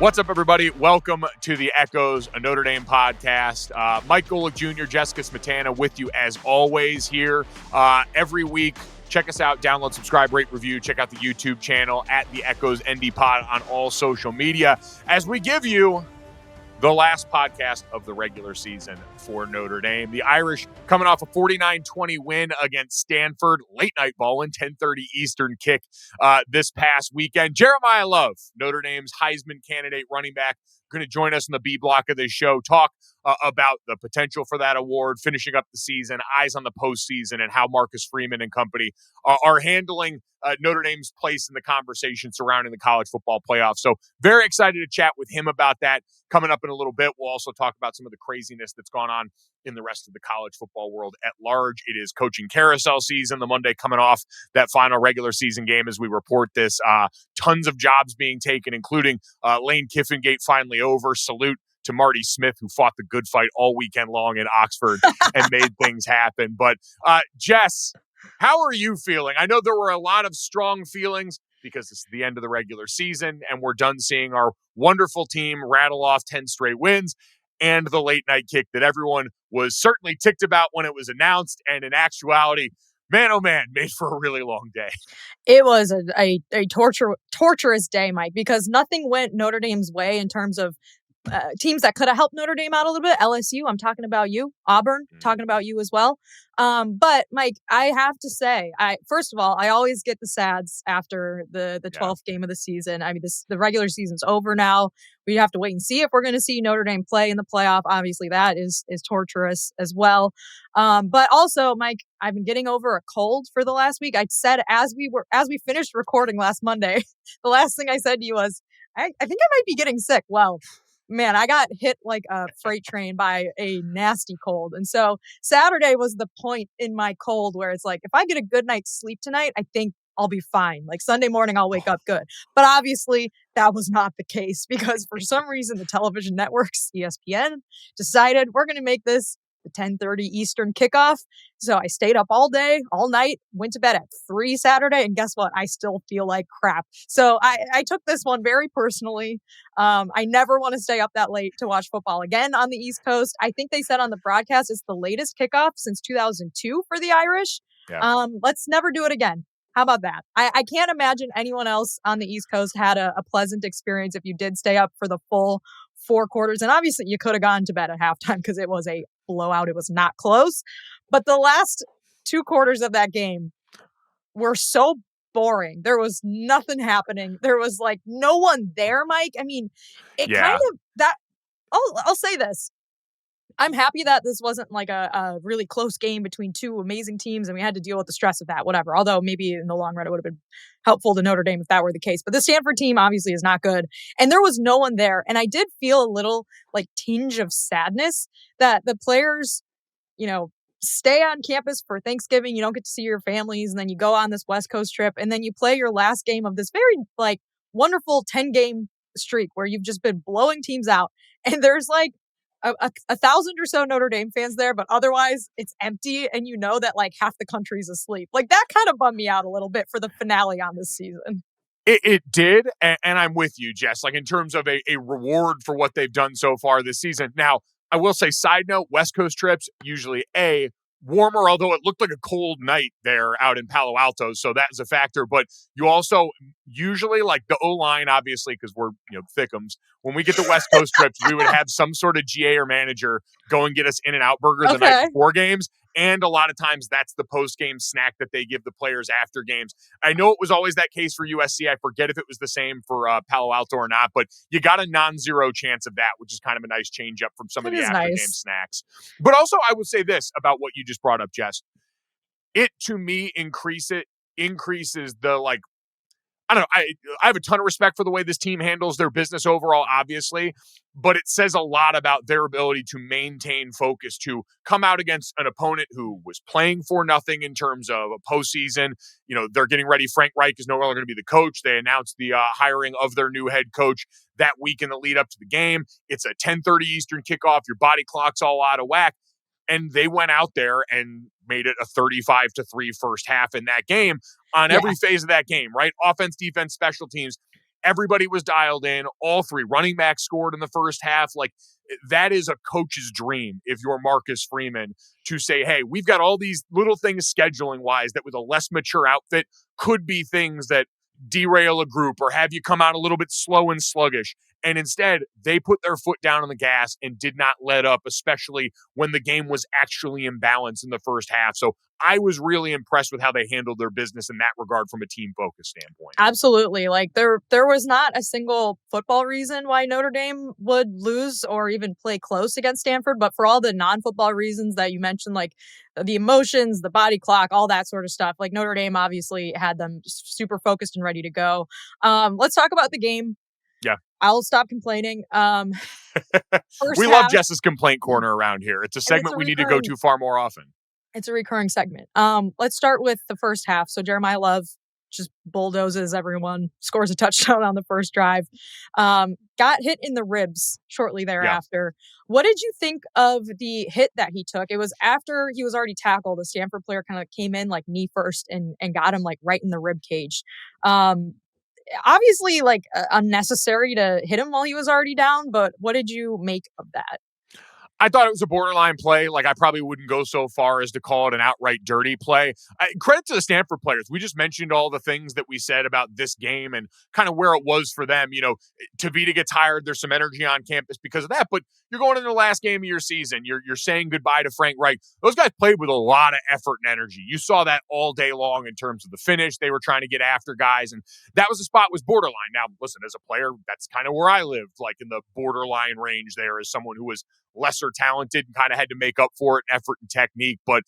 What's up, everybody? Welcome to the Echoes, a Notre Dame podcast. Mike Golic Jr., Jessica Smetana with you as always here every week. Check us out, download, subscribe, rate, review. Check out the YouTube channel at the Echoes ND Pod on all social media as we give you the last podcast of the regular season for Notre Dame. The Irish coming off a 49-20 win against Stanford, late night ball, 10:30 Eastern kick this past weekend. Jeremiyah Love, Notre Dame's Heisman candidate running back, going to join us in the B block of this show, talk about the potential for that award, finishing up the season, eyes on the postseason, and how Marcus Freeman and company are handling Notre Dame's place in the conversation surrounding the college football playoff. So very excited to chat with him about that. Coming up in a little bit, we'll also talk about some of the craziness that's gone on in the rest of the college football world at large. It is coaching carousel season, the Monday coming off that final regular season game as we report this. Tons of jobs being taken, including Lane Kiffin-gate finally over. Salute to Marty Smith, who fought the good fight all weekend long in Oxford and made things happen. But Jess, how are you feeling? I know there were a lot of strong feelings because this is the end of the regular season and we're done seeing our wonderful team rattle off 10 straight wins and the late night kick that everyone was certainly ticked about when it was announced. And in actuality, man, oh man, made for a really long day. It was a torturous day, Mike, because nothing went Notre Dame's way in terms of teams that could have helped Notre Dame out a little bit. LSU, I'm talking about you. Auburn, talking about you as well. But Mike, I have to say, first of all, I always get the sads after the 12th game of the season. I mean, the regular season's over now. We have to wait and see if we're going to see Notre Dame play in the playoff. Obviously, that is torturous as well. But also, Mike, I've been getting over a cold for the last week. I said as we finished recording last Monday, the last thing I said to you was, I think I might be getting sick. Well, man, I got hit like a freight train by a nasty cold. And so Saturday was the point in my cold where it's like, if I get a good night's sleep tonight, I think I'll be fine. Like Sunday morning, I'll wake up good. But obviously that was not the case because for some reason, the television networks, ESPN, decided we're going to make this the 10:30 Eastern kickoff. So I stayed up all day, all night, went to bed at 3 Saturday, and guess what? I still feel like crap. So I took this one very personally. I never want to stay up that late to watch football again on the East Coast. I think they said on the broadcast it's the latest kickoff since 2002 for the Irish. Yeah. Let's never do it again. How about that? I can't imagine anyone else on the East Coast had a pleasant experience if you did stay up for the full 4 quarters. And obviously you could have gone to bed at halftime because it was a blowout. It was not close. But the last 2 quarters of that game were so boring. There was nothing happening. There was like no one there, Mike. I mean, kind of that. I'll say this. I'm happy that this wasn't like a really close game between 2 amazing teams and we had to deal with the stress of that, whatever. Although maybe in the long run, it would have been helpful to Notre Dame if that were the case. But the Stanford team obviously is not good. And there was no one there. And I did feel a little like tinge of sadness that the players, stay on campus for Thanksgiving. You don't get to see your families. And then you go on this West Coast trip and then you play your last game of this very like wonderful 10-game streak where you've just been blowing teams out. And there's like, a 1,000 or so Notre Dame fans there, but otherwise it's empty and you know that like half the country's asleep. Like that kind of bummed me out a little bit for the finale on this season. It did, and I'm with you, Jess, like in terms of a reward for what they've done so far this season. Now, I will say, side note, West Coast trips, usually warmer, although it looked like a cold night there out in Palo Alto, so that is a factor. But you also usually like the O-line, obviously, because we're thickums. When we get the West Coast trips, we would have some sort of GA or manager go and get us In-N-Out Burger the night before games. And a lot of times that's the post-game snack that they give the players after games. I know it was always that case for USC. I forget if it was the same for Palo Alto or not, but you got a non-zero chance of that, which is kind of a nice change up from some of the after-game snacks. But also I would say this about what you just brought up, Jess. It, to me, increases the like, I don't know. I have a ton of respect for the way this team handles their business overall, obviously, but it says a lot about their ability to maintain focus, to come out against an opponent who was playing for nothing in terms of a postseason. They're getting ready. Frank Reich is no longer going to be the coach. They announced the hiring of their new head coach that week in the lead up to the game. It's a 10:30 Eastern kickoff. Your body clock's all out of whack. And they went out there and made it a 35-3 first half in that game on every phase of that game, right? Offense, defense, special teams. Everybody was dialed in. All three running backs scored in the first half. Like, that is a coach's dream if you're Marcus Freeman, to say, hey, we've got all these little things scheduling wise that with a less mature outfit could be things that derail a group or have you come out a little bit slow and sluggish. And instead, they put their foot down on the gas and did not let up, especially when the game was actually imbalanced in the first half. So I was really impressed with how they handled their business in that regard from a team focus standpoint. Absolutely. Like there was not a single football reason why Notre Dame would lose or even play close against Stanford, but for all the non-football reasons that you mentioned, like the emotions, the body clock, all that sort of stuff, like Notre Dame obviously had them super focused and ready to go. Let's talk about the game. Yeah. I'll stop complaining. We love Jess's complaint corner around here. It's a segment we need to go to far more often. It's a recurring segment. Let's start with the first half. So Jeremiyah Love just bulldozes everyone, scores a touchdown on the first drive. Got hit in the ribs shortly thereafter. Yeah. What did you think of the hit that he took? It was after he was already tackled. The Stanford player kind of came in like knee first and got him like right in the rib cage. Obviously like unnecessary to hit him while he was already down, but what did you make of that? I thought it was a borderline play. Like, I probably wouldn't go so far as to call it an outright dirty play. Credit to the Stanford players. We just mentioned all the things that we said about this game and kind of where it was for them. You know, Tavita gets hired. There's some energy on campus because of that. But you're going into the last game of your season. You're saying goodbye to Frank Reich. Those guys played with a lot of effort and energy. You saw that all day long in terms of the finish. They were trying to get after guys. And that was the spot was borderline. Now, listen, as a player, that's kind of where I lived, like in the borderline range there as someone who was lesser talented and kind of had to make up for it in effort and technique. But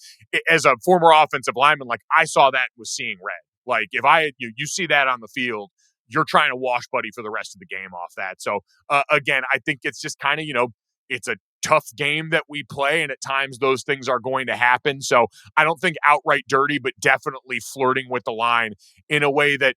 as a former offensive lineman, like I saw that was seeing red. Like if you see that on the field, you're trying to wash Buddy for the rest of the game off that. So again, I think it's just kind of, it's a tough game that we play. And at times those things are going to happen. So I don't think outright dirty, but definitely flirting with the line in a way that,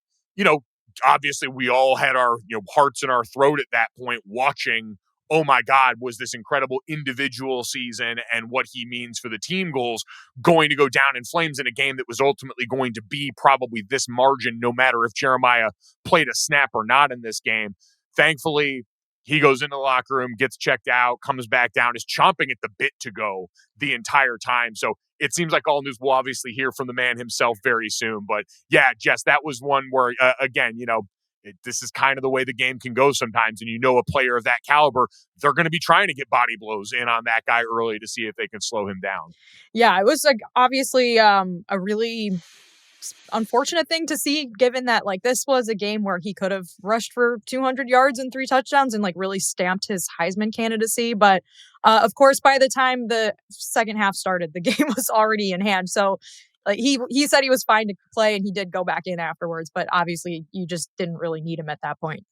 obviously we all had our hearts in our throat at that point watching, oh my God, was this incredible individual season and what he means for the team goals going to go down in flames in a game that was ultimately going to be probably this margin, no matter if Jeremiyah played a snap or not in this game. Thankfully, he goes into the locker room, gets checked out, comes back down, is chomping at the bit to go the entire time. So it seems like all news will obviously hear from the man himself very soon. But yeah, Jess, that was one where, again, this is kind of the way the game can go sometimes. And a player of that caliber, they're going to be trying to get body blows in on that guy early to see if they can slow him down. Yeah, it was like obviously a really unfortunate thing to see, given that like this was a game where he could have rushed for 200 yards and 3 touchdowns and like really stamped his Heisman candidacy. But of course, by the time the second half started, the game was already in hand. So he said he was fine to play and he did go back in afterwards, but obviously you just didn't really need him at that point.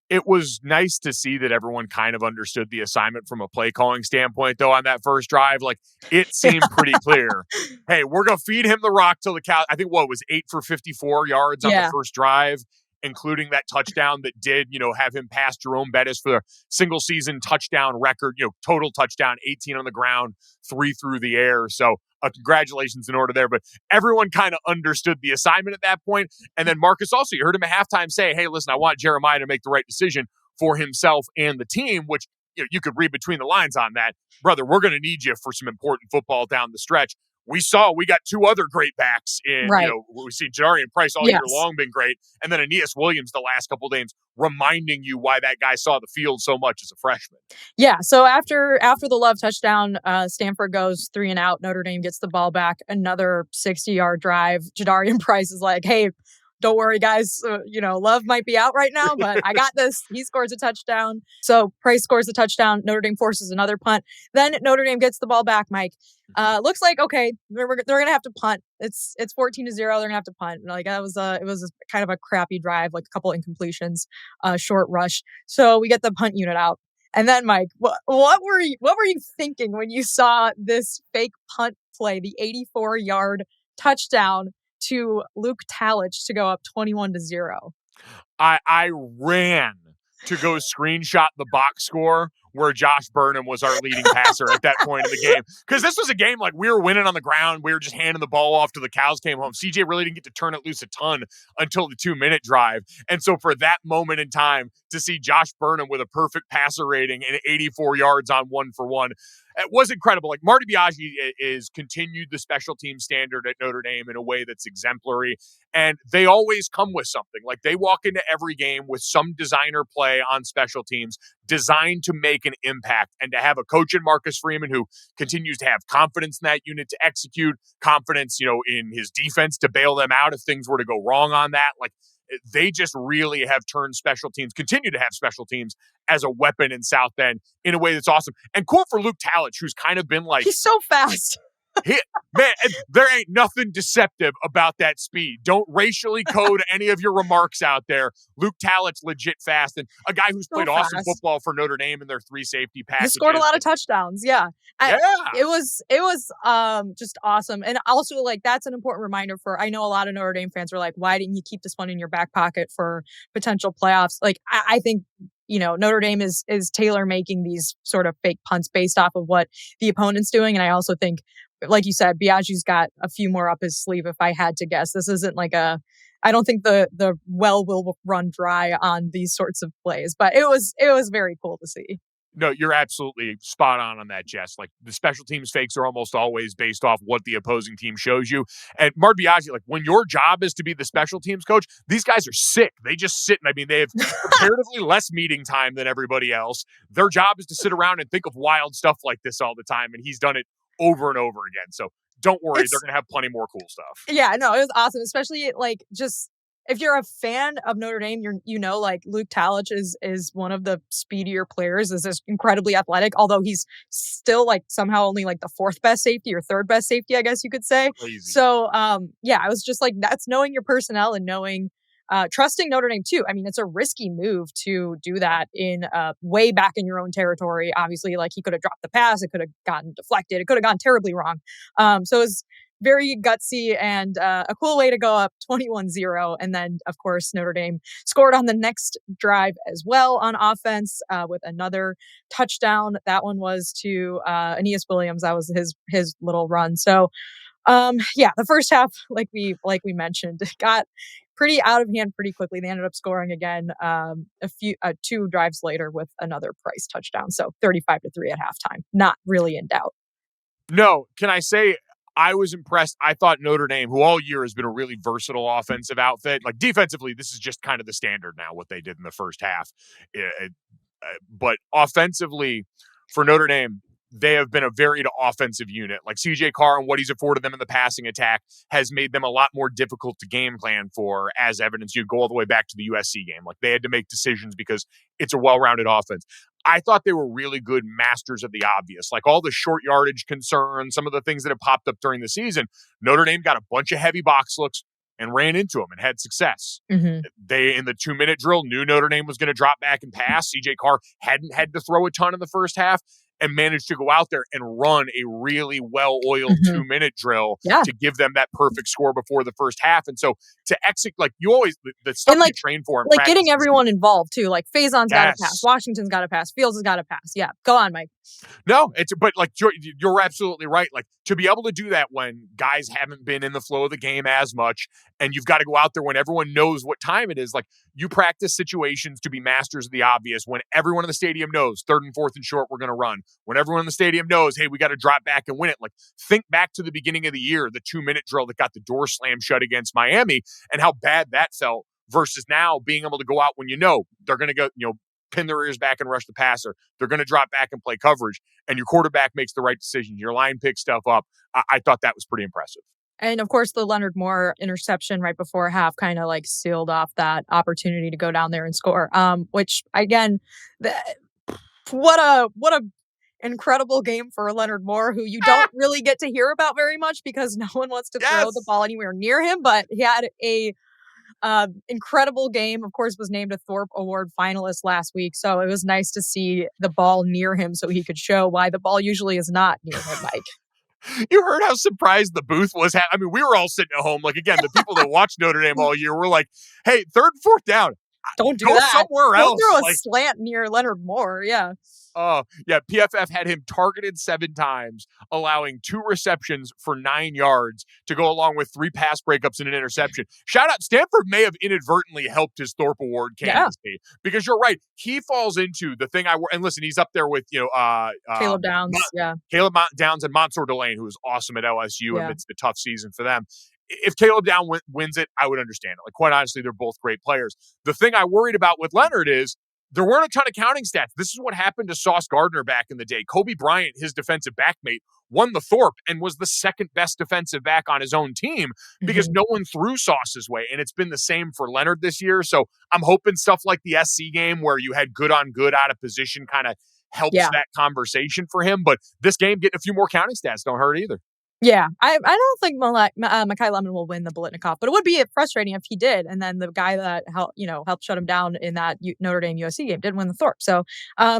It was nice to see that everyone kind of understood the assignment from a play calling standpoint, though, on that first drive. Like, it seemed pretty clear. Hey, we're going to feed him the rock till the cow. I think what was 8 for 54 yards on the first drive, including that touchdown that did, have him pass Jerome Bettis for the single season touchdown record, total touchdown, 18 on the ground, 3 through the air. So congratulations in order there. But everyone kind of understood the assignment at that point. And then Marcus also, you heard him at halftime say, hey, listen, I want Jeremiyah to make the right decision for himself and the team, which you could read between the lines on that. Brother, we're going to need you for some important football down the stretch. We got 2 other great backs in, we've seen Jadarian Price all year long been great. And then Aeneas Williams the last couple of games, reminding you why that guy saw the field so much as a freshman. Yeah. So after the Love touchdown, Stanford goes 3 and out. Notre Dame gets the ball back, another 60-yard drive. Jadarian Price is like, hey, don't worry, guys. Love might be out right now, but I got this. He scores a touchdown. So Price scores a touchdown. Notre Dame forces another punt. Then Notre Dame gets the ball back, Mike. Looks like, okay, they're going to have to punt. It's 14-0. They're going to have to punt. Like it was kind of a crappy drive, like a couple incompletions, short rush. So we get the punt unit out. And then, Mike, what were you thinking when you saw this fake punt play, the 84-yard touchdown to Luke Talich to go up 21-0? I ran to go screenshot the box score where Josh Burnham was our leading passer at that point in the game. Because this was a game like we were winning on the ground. We were just handing the ball off till the cows came home. CJ really didn't get to turn it loose a ton until the 2-minute drive. And so for that moment in time to see Josh Burnham with a perfect passer rating and 84 yards on 1-for-1, it was incredible. Like Marty Biaggi is continued the special team standard at Notre Dame in a way that's exemplary. And they always come with something. Like they walk into every game with some designer play on special teams designed to make an impact, and to have a coach in Marcus Freeman who continues to have confidence in that unit to execute, confidence, in his defense to bail them out if things were to go wrong on that. Like they just really have turned special teams, continue to have special teams as a weapon in South Bend in a way that's awesome. And cool for Luke Talich, who's kind of been like, he's so fast. Man, there ain't nothing deceptive about that speed. Don't racially code any of your remarks out there. Luke Talich, legit fast, and a guy who's played awesome football for Notre Dame in their 3 safety packages. He scored a lot of touchdowns. Yeah. It was just awesome. And also, like, that's an important reminder I know a lot of Notre Dame fans are like, why didn't you keep this one in your back pocket for potential playoffs? Like, I think, Notre Dame is tailor making these sort of fake punts based off of what the opponent's doing. And I also think, like you said, Biaggi's got a few more up his sleeve if I had to guess. This isn't like I don't think the well will run dry on these sorts of plays, but it was very cool to see. No, you're absolutely spot on that, Jess. Like the special teams fakes are almost always based off what the opposing team shows you. And Marty Biaggi, like when your job is to be the special teams coach, these guys are sick. They just sit, and I mean, they have comparatively less meeting time than everybody else. Their job is to sit around and think of wild stuff like this all the time, and he's done it over and over again. So don't worry, they're going to have plenty more cool stuff. Yeah, no, it was awesome, especially like just if you're a fan of Notre Dame, like Luke Talich is one of the speedier players, is just incredibly athletic, although he's still like somehow only like the 4th best safety or 3rd best safety, I guess you could say. Crazy. So, I was just like, that's knowing your personnel and knowing, trusting Notre Dame too. I mean, it's a risky move to do that in way back in your own territory. Obviously, like he could have dropped the pass, it could have gotten deflected, it could have gone terribly wrong. So it was very gutsy and a cool way to go up 21-0. And then, of course, Notre Dame scored on the next drive as well on offense with another touchdown. That one was to Aeneas Williams. That was his little run. So, the first half, like we mentioned, got pretty out of hand pretty quickly. They ended up scoring again 2 drives later with another Price touchdown. So 35-3 at halftime. Not really in doubt. No, can I say I was impressed. I thought Notre Dame, who all year has been a really versatile offensive outfit, like defensively, this is just kind of the standard now, what they did in the first half. But offensively, for Notre Dame, they have been a varied offensive unit. Like CJ Carr and what he's afforded them in the passing attack has made them a lot more difficult to game plan for, as evidence. You go all the way back to the USC game. Like they had to make decisions because it's a well-rounded offense. I thought they were really good masters of the obvious, like all the short yardage concerns, some of the things that have popped up during the season. Notre Dame got a bunch of heavy box looks and ran into them and had success. Mm-hmm. They, in the 2-minute drill, knew Notre Dame was going to drop back and pass. CJ Carr hadn't had to throw a ton in the first half and managed to go out there and run a really well-oiled 2-minute drill to give them that perfect score before the first half. And so to execute, like you always, the stuff you train for in like practice, getting everyone involved too. Like Faison's got to pass, Washington's got to pass, Fields has got to pass. Yeah, go on, Mike. No, but like you're absolutely right. Like to be able to do that when guys haven't been in the flow of the game as much, and you've got to go out there when everyone knows what time it is. Like you practice situations to be masters of the obvious when everyone in the stadium knows 3rd and 4th and short, we're going to run. When everyone in the stadium knows, hey, we got to drop back and win it. Like think back to the beginning of the year, the 2-minute drill that got the door slammed shut against Miami and how bad that felt versus now being able to go out when they're going to go, pin their ears back and rush the passer. They're going to drop back and play coverage, and your quarterback makes the right decision. Your line picks stuff up. I thought that was pretty impressive. And of course, the Leonard Moore interception right before half kind of like sealed off that opportunity to go down there and score. Which again, what a incredible game for Leonard Moore, who you don't really get to hear about very much because no one wants to throw the ball anywhere near him. But he had a incredible game. Of course, was named a Thorpe Award finalist last week. So it was nice to see the ball near him so he could show why the ball usually is not near him, Mike. You heard how surprised the booth was. I mean, we were all sitting at home. Like, again, the people that watched Notre Dame all year were like, hey, 3rd and 4th down. Don't do Go that. somewhere else. Don't throw a slant near Leonard Moore. Yeah. Oh, yeah. PFF had him targeted 7 times, allowing 2 receptions for 9 yards to go along with 3 pass breakups and an interception. Shout out, Stanford may have inadvertently helped his Thorpe Award Yeah. candidacy because you're right. He falls into the thing and listen, he's up there with, Caleb Downs. Yeah. Caleb Downs and Mansour Delane, who is awesome at LSU Yeah. amidst the tough season for them. If Caleb Downs wins it, I would understand it. Like, quite honestly, they're both great players. The thing I worried about with Leonard is there weren't a ton of counting stats. This is what happened to Sauce Gardner back in the day. Kobe Bryant, his defensive backmate, won the Thorpe and was the second best defensive back on his own team because no one threw Sauce's way. And it's been the same for Leonard this year. So I'm hoping stuff like the SC game where you had good on good out of position kind of helps that conversation for him. But this game, getting a few more counting stats don't hurt either. Yeah, I don't think Mekhi Lemon will win the Biletnikoff, but it would be frustrating if he did, and then the guy that helped shut him down in that Notre Dame USC game didn't win the Thorpe. So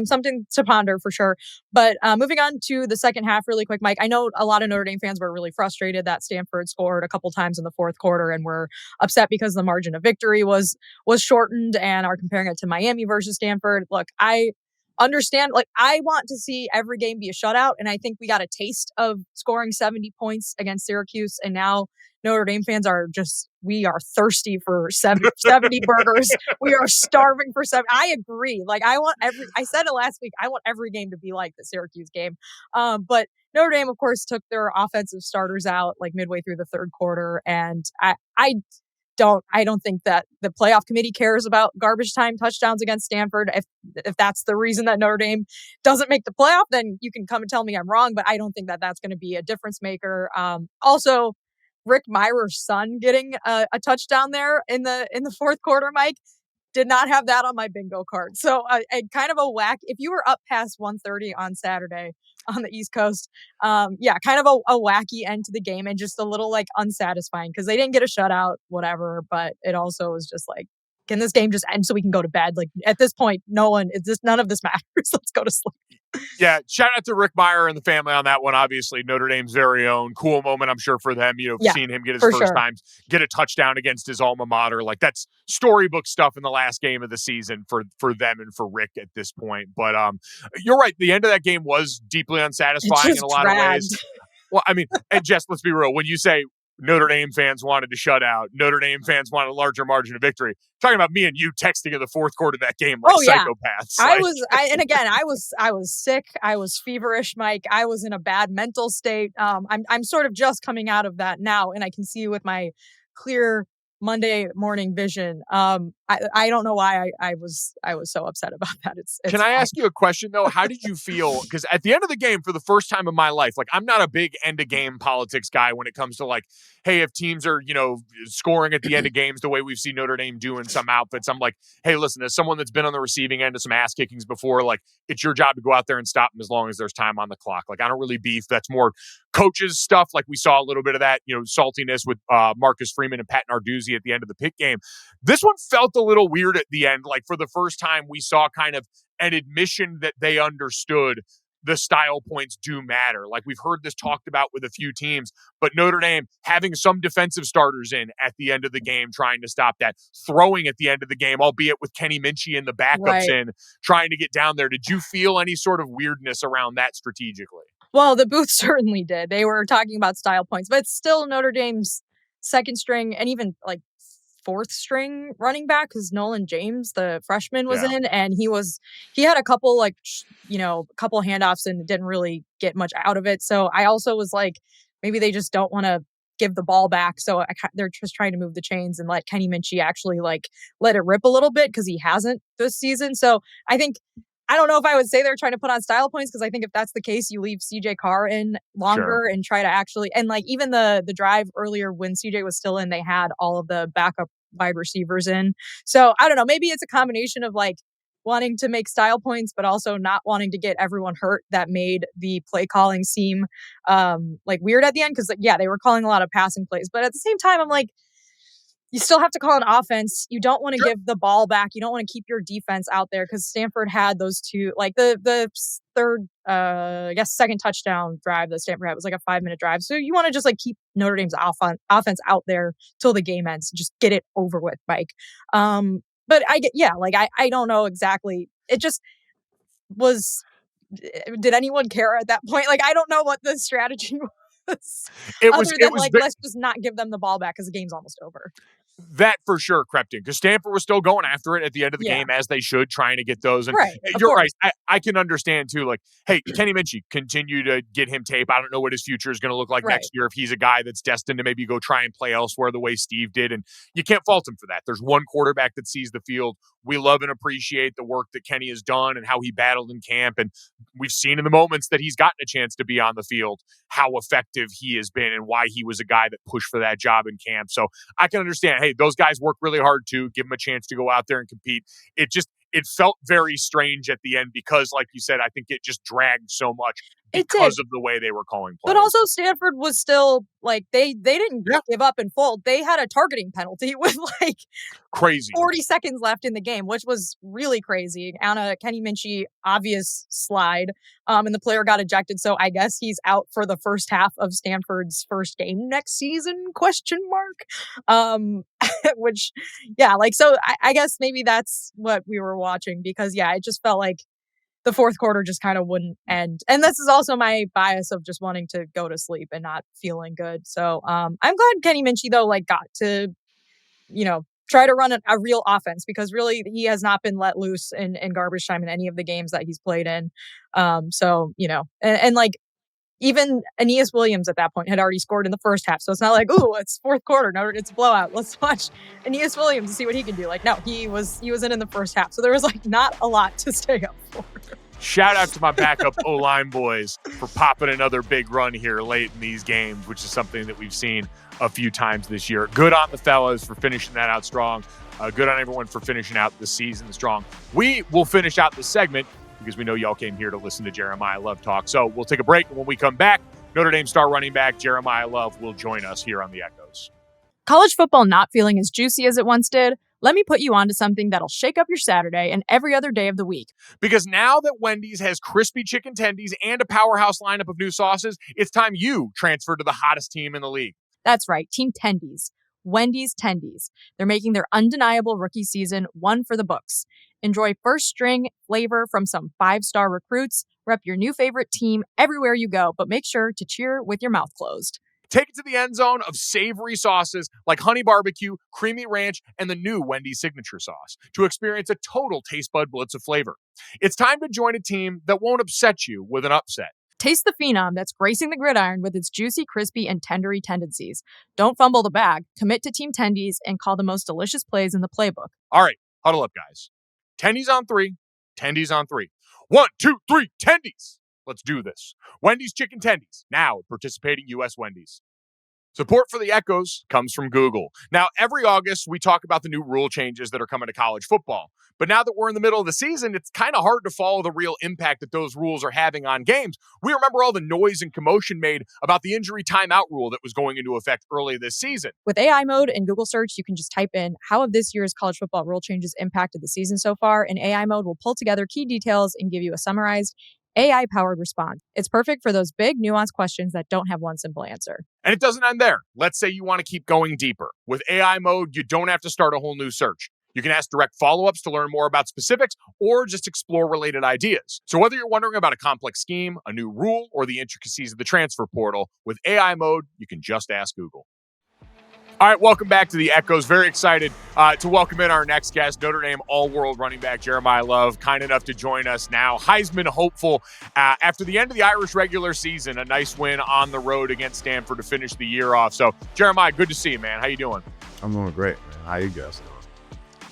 something to ponder for sure. But moving on to the second half really quick, Mike, I know a lot of Notre Dame fans were really frustrated that Stanford scored a couple times in the fourth quarter and were upset because the margin of victory was shortened and are comparing it to Miami versus Stanford. Look, I understand, like, I want to see every game be a shutout, and I think we got a taste of scoring 70 points against Syracuse, and now Notre Dame fans we are thirsty for 70 burgers. We are starving for 7. I agree. Like, I said it last week, I want every game to be like the Syracuse game. But Notre Dame, of course, took their offensive starters out like midway through the third quarter, and I don't think that the playoff committee cares about garbage time touchdowns against Stanford. If that's the reason that Notre Dame doesn't make the playoff, then you can come and tell me I'm wrong, but I don't think that that's going to be a difference maker. Also, Rick Meyer's son getting a touchdown there in the fourth quarter, Mike, did not have that on my bingo card. So kind of a whack. If you were up past 1:30 on Saturday on the East Coast, kind of a wacky end to the game and just a little like unsatisfying because they didn't get a shutout, whatever. But it also was just like, can this game just end so we can go to bed? Like, at this point, none of this matters. Let's go to sleep. Yeah, shout out to Rick Meyer and the family on that one. Obviously, Notre Dame's very own. Cool moment, I'm sure, for them. Seeing him get his first time, get a touchdown against his alma mater. Like, that's storybook stuff in the last game of the season for them and for Rick at this point. But you're right. The end of that game was deeply unsatisfying in a lot of ways. Well, I mean, and Jess, let's be real. When you say Notre Dame fans wanted to shut out, Notre Dame fans wanted a larger margin of victory, talking about me and you texting in the fourth quarter of that game like psychopaths. I was sick. I was feverish, Mike. I was in a bad mental state. I'm sort of just coming out of that now, and I can see with my clear Monday morning vision. I don't know why I was so upset about that. Can I ask you a question though? How did you feel? Because at the end of the game, for the first time in my life, like, I'm not a big end of game politics guy when it comes to like, hey, if teams are, scoring at the end of games the way we've seen Notre Dame do in some outfits, I'm like, hey, listen, as someone that's been on the receiving end of some ass kickings before, like, it's your job to go out there and stop them as long as there's time on the clock. Like, I don't really beef. That's more coaches stuff. Like, we saw a little bit of that, saltiness with Marcus Freeman and Pat Narduzzi at the end of the Pitt game. This one felt a little weird at the end. Like, for the first time, we saw kind of an admission that they understood the style points do matter. Like, we've heard this talked about with a few teams, but Notre Dame having some defensive starters in at the end of the game, trying to stop that, throwing at the end of the game, albeit with Kenny Minchie and the backups in, trying to get down there. Did you feel any sort of weirdness around that strategically? Well, the booth certainly did. They were talking about style points, but it's still Notre Dame's second string and even like fourth string running back, because Nolan James, the freshman, was in, and he had a couple couple handoffs and didn't really get much out of it. So I also was like, maybe they just don't want to give the ball back. So they're just trying to move the chains and let Kenny Minchie actually like let it rip a little bit, because he hasn't this season. So I don't know if I would say they're trying to put on style points, because I think if that's the case, you leave CJ Carr in longer and try to actually, and like even the drive earlier when CJ was still in, they had all of the backup wide receivers in. So I don't know, maybe it's a combination of like wanting to make style points, but also not wanting to get everyone hurt, that made the play calling seem like weird at the end. Cause they were calling a lot of passing plays, but at the same time, I'm like, you still have to call an offense. You don't want to give the ball back. You don't want to keep your defense out there, because Stanford had those two, like the third, second touchdown drive that Stanford had was like a 5-minute drive. So you want to just like keep Notre Dame's offense out there till the game ends. Just get it over with, Mike. But I don't know exactly. It just was did anyone care at that point? Like, I don't know what the strategy was It other was than like, let's just not give them the ball back because the game's almost over. that for sure crept in because Stanford was still going after it at the end of the Yeah. game as they should, trying to get those. And Right. Of you're course. right. I can understand too. Like, hey, Kenny Minchie, continue to get him tape. I don't know what his future is going to look like Right. next year if he's a guy that's destined to maybe go try and play elsewhere the way Steve did. And you can't fault him for that. There's one quarterback that sees the field. We love and appreciate the work that Kenny has done and how he battled in camp. And we've seen in the moments that he's gotten a chance to be on the field how effective he has been and why he was a guy that pushed for that job in camp. So I can understand, hey, those guys work really hard too. Give them a chance to go out there and compete. It felt very strange at the end because, like you said, I think it just dragged so much because of the way they were calling plays. But also Stanford was still like they didn't Yeah. give up and fold. They had a targeting penalty with like Crazy 40 seconds left in the game, which was really crazy. On a Kenny Minchie obvious slide, and the player got ejected. So I guess he's out for the first half of Stanford's first game next season, ? Which, yeah, like, so I guess maybe that's what we were watching because, yeah, it just felt like the fourth quarter just kind of wouldn't end. And this is also my bias of just wanting to go to sleep and not feeling good. So I'm glad Kenny Minchie, though, like got to, try to run a real offense because really he has not been let loose in garbage time in any of the games that he's played in. So, and like even Aeneas Williams at that point had already scored in the first half. So it's not like, ooh, it's fourth quarter. No, it's a blowout. Let's watch Aeneas Williams to see what he can do. Like, no, he was in the first half. So there was like not a lot to stay up for. Shout out to my backup O-line boys for popping another big run here late in these games, which is something that we've seen a few times this year. Good on the fellas for finishing that out strong. Good on everyone for finishing out the season strong. We will finish out this segment because we know y'all came here to listen to Jeremiyah Love talk. So we'll take a break, and when we come back, Notre Dame star running back Jeremiyah Love will join us here on the Echoes. College football not feeling as juicy as it once did? Let me put you onto something that'll shake up your Saturday and every other day of the week. Because now that Wendy's has crispy chicken tendies and a powerhouse lineup of new sauces, it's time you transfer to the hottest team in the league. That's right, Team Tendies. Wendy's Tendies. They're making their undeniable rookie season one for the books. Enjoy first-string flavor from some 5-star recruits. Rep your new favorite team everywhere you go, but make sure to cheer with your mouth closed. Take it to the end zone of savory sauces like honey barbecue, creamy ranch, and the new Wendy's signature sauce to experience a total taste bud blitz of flavor. It's time to join a team that won't upset you with an upset. Taste the phenom that's gracing the gridiron with its juicy, crispy, and tendery tendencies. Don't fumble the bag. Commit to Team Tendies and call the most delicious plays in the playbook. All right, huddle up, guys. Tendies on 3. Tendies on 3. 1, 2, 3, Tendies. Let's do this. Wendy's Chicken Tendies, now at participating U.S. Wendy's. Support for the Echoes comes from Google. Now, every August, we talk about the new rule changes that are coming to college football. But now that we're in the middle of the season, it's kind of hard to follow the real impact that those rules are having on games. We remember all the noise and commotion made about the injury timeout rule that was going into effect early this season. With AI mode and Google search, you can just type in, how have this year's college football rule changes impacted the season so far? And AI mode will pull together key details and give you a summarized AI-powered response. It's perfect for those big, nuanced questions that don't have one simple answer. And it doesn't end there. Let's say you want to keep going deeper. With AI mode, you don't have to start a whole new search. You can ask direct follow-ups to learn more about specifics or just explore related ideas. So whether you're wondering about a complex scheme, a new rule, or the intricacies of the transfer portal, with AI mode, you can just ask Google. All right, welcome back to the Echoes. Very excited to welcome in our next guest, Notre Dame all-world running back Jeremiyah Love, kind enough to join us now. Heisman hopeful after the end of the Irish regular season, a nice win on the road against Stanford to finish the year off. So, Jeremiyah, good to see you, man. How you doing? I'm doing great, man. How you guys doing?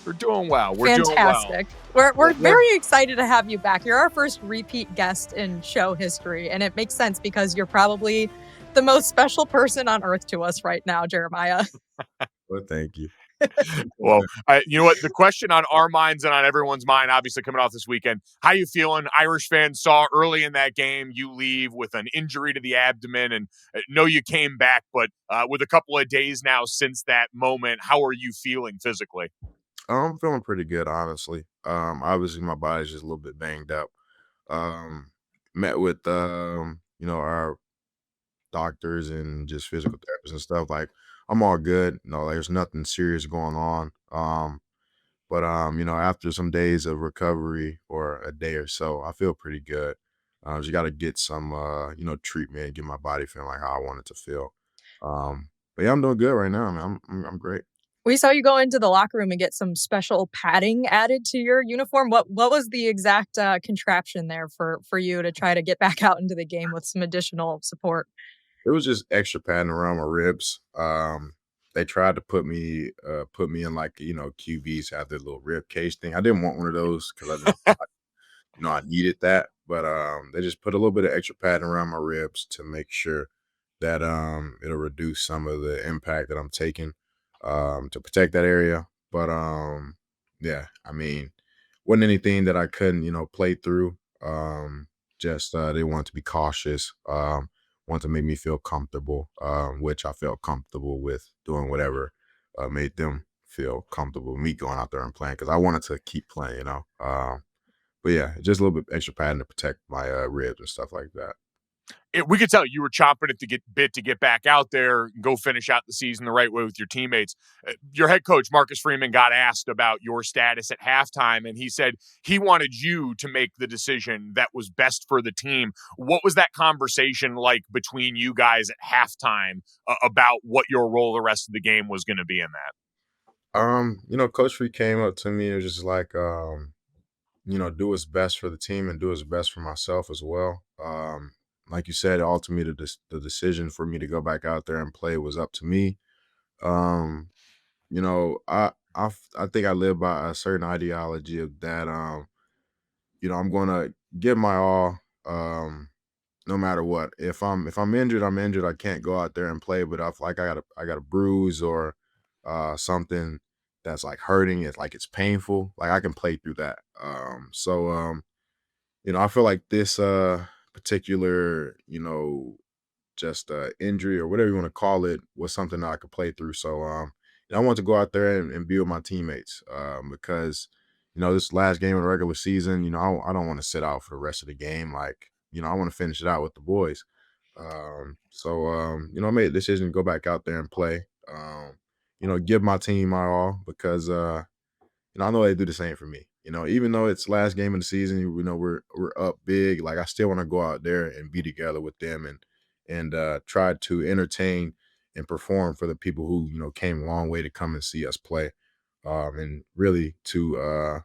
We're doing well. Fantastic. We're very excited to have you back. You're our first repeat guest in show history, and it makes sense because you're probably the most special person on earth to us right now, Jeremiyah. Well, thank you. Well, you know what? The question on our minds and on everyone's mind, obviously coming off this weekend, how you feeling? Irish fans saw early in that game you leave with an injury to the abdomen, and know you came back, but with a couple of days now since that moment, how are you feeling physically? I'm feeling pretty good, honestly. Obviously my body's just a little bit banged up. Met with our doctors and just physical therapists and stuff. Like, I'm all good. No, there's nothing serious going on. But after some days of recovery or a day or so, I feel pretty good. You got to get some, treatment, get my body feeling like how I want it to feel. But yeah, I'm doing good right now, man. I'm great. We saw you go into the locker room and get some special padding added to your uniform. What was the exact contraption there for you to try to get back out into the game with some additional support? It was just extra padding around my ribs. They tried to put me in like QBs have their little rib cage thing. I didn't want one of those because I needed that. But they just put a little bit of extra padding around my ribs to make sure that it'll reduce some of the impact that I'm taking to protect that area. But yeah, I mean, wasn't anything that I couldn't play through. Just they want to be cautious. Want to make me feel comfortable, which I felt comfortable with doing whatever made them feel comfortable with me going out there and playing because I wanted to keep playing. But yeah, just a little bit extra padding to protect my ribs and stuff like that. We could tell you were chomping at the bit to get back out there and go finish out the season the right way with your teammates. Your head coach, Marcus Freeman, got asked about your status at halftime, and he said he wanted you to make the decision that was best for the team. What was that conversation like between you guys at halftime about what your role the rest of the game was going to be in that? Coach Free came up to me and was just like, do what's best for the team and do what's best for myself as well. Like you said, ultimately the decision for me to go back out there and play was up to me. Um, I think I live by a certain ideology of that. I'm gonna give my all, no matter what. If I'm injured, I'm injured. I can't go out there and play. But if like I got a bruise or something that's like hurting, it's painful. Like I can play through that. I feel like this particular, just injury or whatever you want to call it was something that I could play through. So I want to go out there and be with my teammates because this last game of the regular season, I don't want to sit out for the rest of the game. Like, I want to finish it out with the boys. I made a decision to go back out there and play. Give my team my all because I know they do the same for me. Even though it's last game of the season, we're up big. Like I still want to go out there and be together with them and try to entertain and perform for the people who came a long way to come and see us play, and really to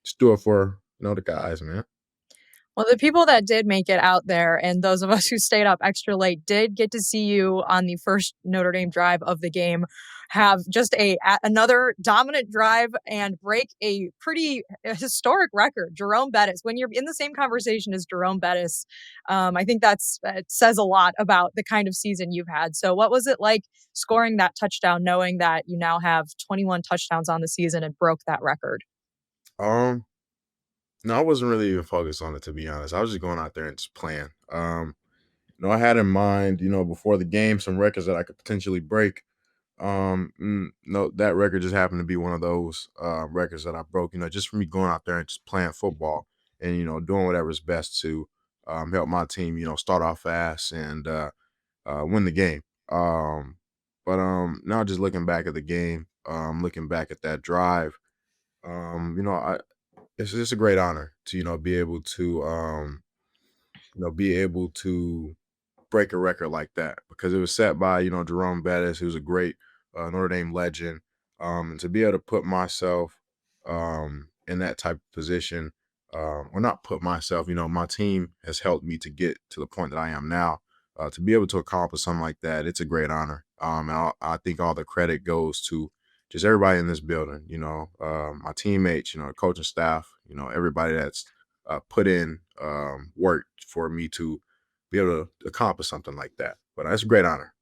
just do it for the guys, man. Well, the people that did make it out there and those of us who stayed up extra late did get to see you on the first Notre Dame drive of the game have just another dominant drive and break a pretty historic record. Jerome Bettis, when you're in the same conversation as Jerome Bettis, I think it says a lot about the kind of season you've had. So what was it like scoring that touchdown, knowing that you now have 21 touchdowns on the season and broke that record? Um, no, I wasn't really even focused on it, to be honest. I was just going out there and just playing. I had in mind, before the game, some records that I could potentially break. No, that record just happened to be one of those records that I broke. Just for me going out there and just playing football and doing whatever's best to help my team. Start off fast and win the game. Now just looking back at the game, looking back at that drive, I it's just a great honor to be able to break a record like that because it was set by Jerome Bettis, who's a great Notre Dame legend, and to be able to put myself in that type of position, or not put myself, my team has helped me to get to the point that I am now. To be able to accomplish something like that, it's a great honor. I think all the credit goes to just everybody in this building. My teammates, coaching staff, everybody that's put in work for me to be able to accomplish something like that. But it's a great honor.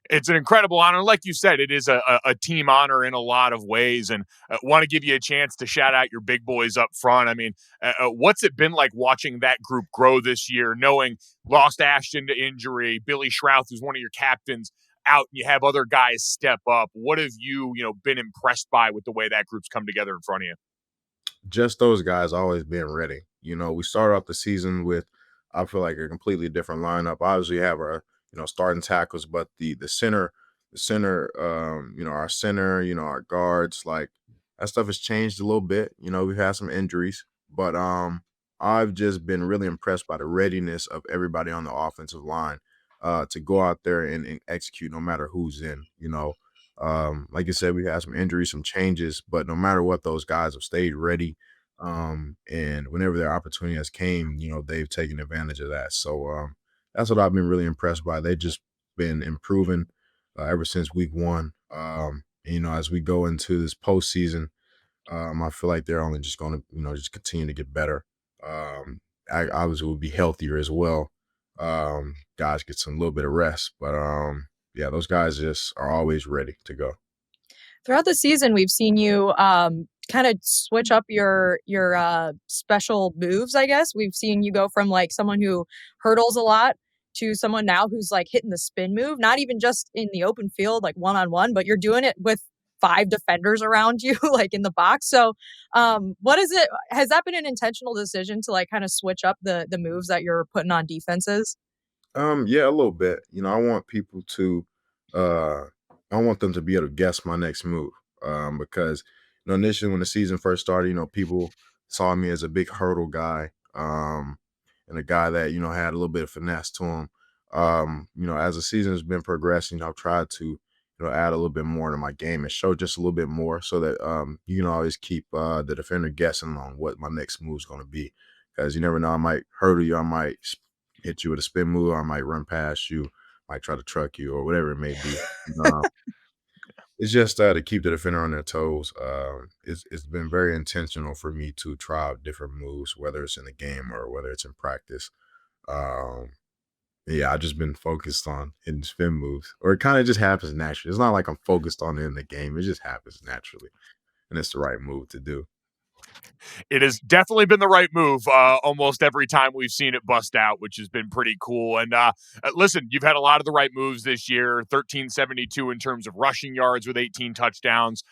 It's an incredible honor. Like you said, it is a team honor in a lot of ways. And want to give you a chance to shout out your big boys up front. I mean, what's it been like watching that group grow this year, knowing lost Ashton to injury, Billy Schrouth, who's one of your captains, out, and you have other guys step up? What have you, been impressed by with the way that group's come together in front of you? Just those guys always being ready. We started off the season with, I feel like, a completely different lineup. Obviously, we have our starting tackles, but the center, our center, our guards, like that stuff has changed a little bit. We've had some injuries, but I've just been really impressed by the readiness of everybody on the offensive line to go out there and execute no matter who's in. Like you said, we had some injuries, some changes, but no matter what, those guys have stayed ready. And whenever their opportunity has came, they've taken advantage of that. So that's what I've been really impressed by. They've just been improving ever since week one. As we go into this postseason, I feel like they're only just going to, just continue to get better. I obviously will be healthier as well. Guys get some little bit of rest, but yeah, those guys just are always ready to go. Throughout the season, we've seen you kind of switch up your special moves. I guess we've seen you go from like someone who hurdles a lot to someone now who's like hitting the spin move, not even just in the open field, like one-on-one, but you're doing it with 5 defenders around you, like in the box. So, what is it? Has that been an intentional decision to like kind of switch up the moves that you're putting on defenses? Yeah, a little bit. I want people to uh I want them to be able to guess my next move. Because initially when the season first started, people saw me as a big hurdle guy, and a guy that, had a little bit of finesse to him. As the season has been progressing, I've tried to, add a little bit more to my game and show just a little bit more so that you can always keep the defender guessing on what my next move is gonna be. Because you never know, I might hurdle you, I might hit you with a spin move, I might run past you, might try to truck you or whatever it may be. Um, it's just to keep the defender on their toes. It's been very intentional for me to try out different moves, whether it's in the game or whether it's in practice. Um, yeah, I've just been focused on hitting spin moves, or it kind of just happens naturally. It's not like I'm focused on it in the game; it just happens naturally, and it's the right move to do. It has definitely been the right move almost every time we've seen it bust out, which has been pretty cool. And listen, you've had a lot of the right moves this year. 1372 in terms of rushing yards with 18 touchdowns,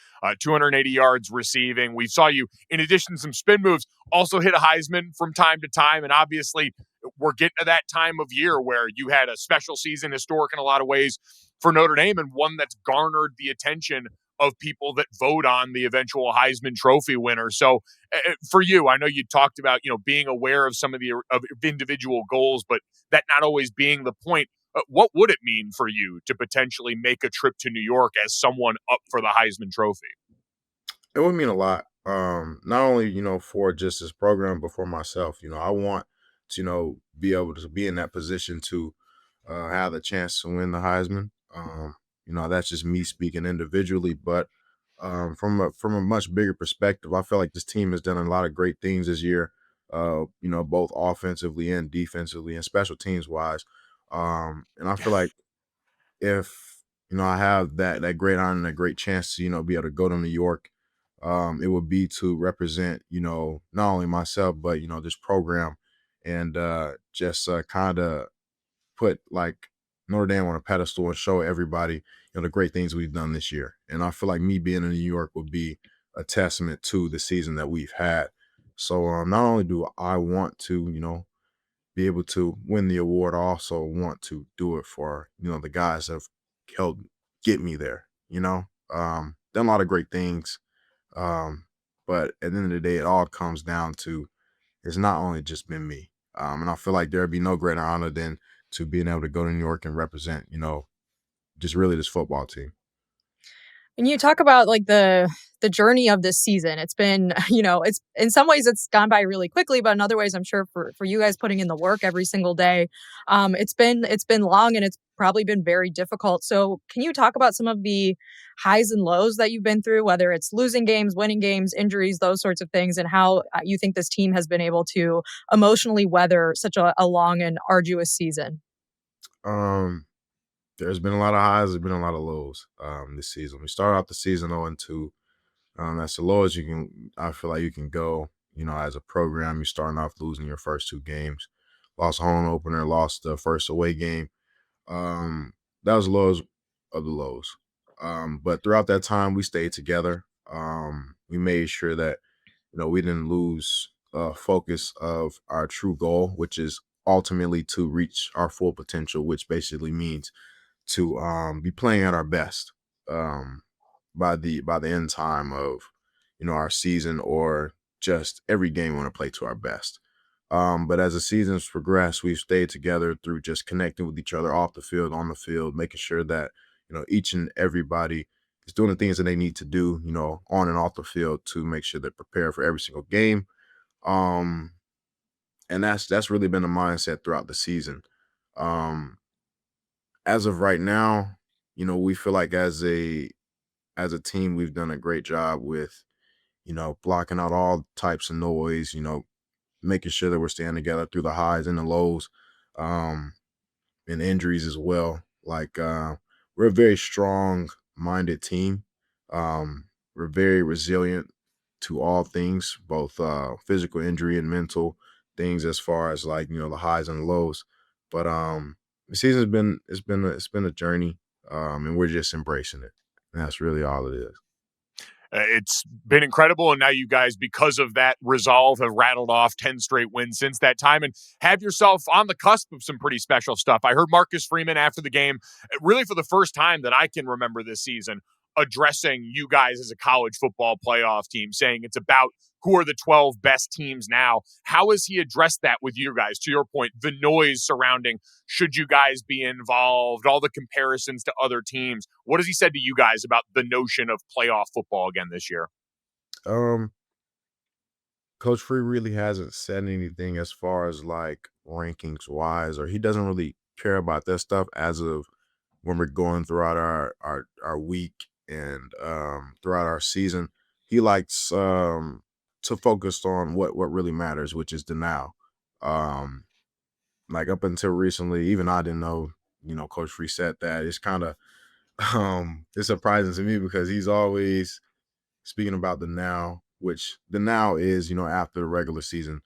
280 yards receiving. We saw you, in addition to some spin moves, also hit a Heisman from time to time. And obviously, we're getting to that time of year where you had a special season, historic in a lot of ways for Notre Dame, and one that's garnered the attention of people that vote on the eventual Heisman Trophy winner. So for you, I know you talked about, being aware of some of the of individual goals, but that not always being the point. What would it mean for you to potentially make a trip to New York as someone up for the Heisman Trophy? It would mean a lot. Not only, for just this program, but for myself. I want to, be able to be in that position to have the chance to win the Heisman. That's just me speaking individually, but from a much bigger perspective, I feel like this team has done a lot of great things this year. Both offensively and defensively and special teams wise. And I feel like if I have that great honor and a great chance to be able to go to New York, it would be to represent not only myself but this program, and just kind of put like Notre Dame on a pedestal and show everybody the great things we've done this year. And I feel like me being in New York would be a testament to the season that we've had. So not only do I want to be able to win the award, I also want to do it for the guys that have helped get me there. Done a lot of great things, but at the end of the day, it all comes down to it's not only just been me. And I feel like there'd be no greater honor than to being able to go to New York and represent, just really this football team. And you talk about like the journey of this season. It's been, it's in some ways it's gone by really quickly, but in other ways, I'm sure for you guys putting in the work every single day, it's been long and it's probably been very difficult. So can you talk about some of the highs and lows that you've been through, whether it's losing games, winning games, injuries, those sorts of things, and how you think this team has been able to emotionally weather such a long and arduous season? Um, there's been a lot of highs, there's been a lot of lows this season. We started out the season 0-2. That's the lowest I feel like you can go, as a program. You're starting off losing your first 2 games. Lost a home opener, lost the first away game. Um, that was the lows of the lows. But throughout that time, we stayed together. We made sure that, we didn't lose focus of our true goal, which is ultimately to reach our full potential, which basically means to be playing at our best by the end time of our season, or just every game we want to play to our best. But as the seasons progress, we've stayed together through just connecting with each other off the field, on the field, making sure that, each and everybody is doing the things that they need to do, on and off the field to make sure they're prepared for every single game. Um, and that's really been the mindset throughout the season. Um, as of right now, we feel like as a team, we've done a great job with, blocking out all types of noise, making sure that we're staying together through the highs and the lows, um, and injuries as well. Like, we're a very strong-minded team. We're very resilient to all things, both physical injury and mental things, as far as like the highs and lows. But the season's been it's been a journey, and we're just embracing it. And that's really all it is. It's been incredible. And now you guys, because of that resolve, have rattled off 10 straight wins since that time and have yourself on the cusp of some pretty special stuff. I heard Marcus Freeman after the game, really for the first time that I can remember this season, addressing you guys as a college football playoff team, saying it's about who are the 12 best teams now. How has he addressed that with you guys? To your point, the noise surrounding should you guys be involved, all the comparisons to other teams. What has he said to you guys about the notion of playoff football again this year? Um, Coach Free really hasn't said anything as far as like rankings wise, or he doesn't really care about that stuff as of when we're going throughout our week and throughout our season. He likes to focus on what really matters, which is the now. Um, like up until recently, even I didn't know, Coach Free said that. It's kind of it's surprising to me because he's always speaking about the now, which the now is, after the regular season,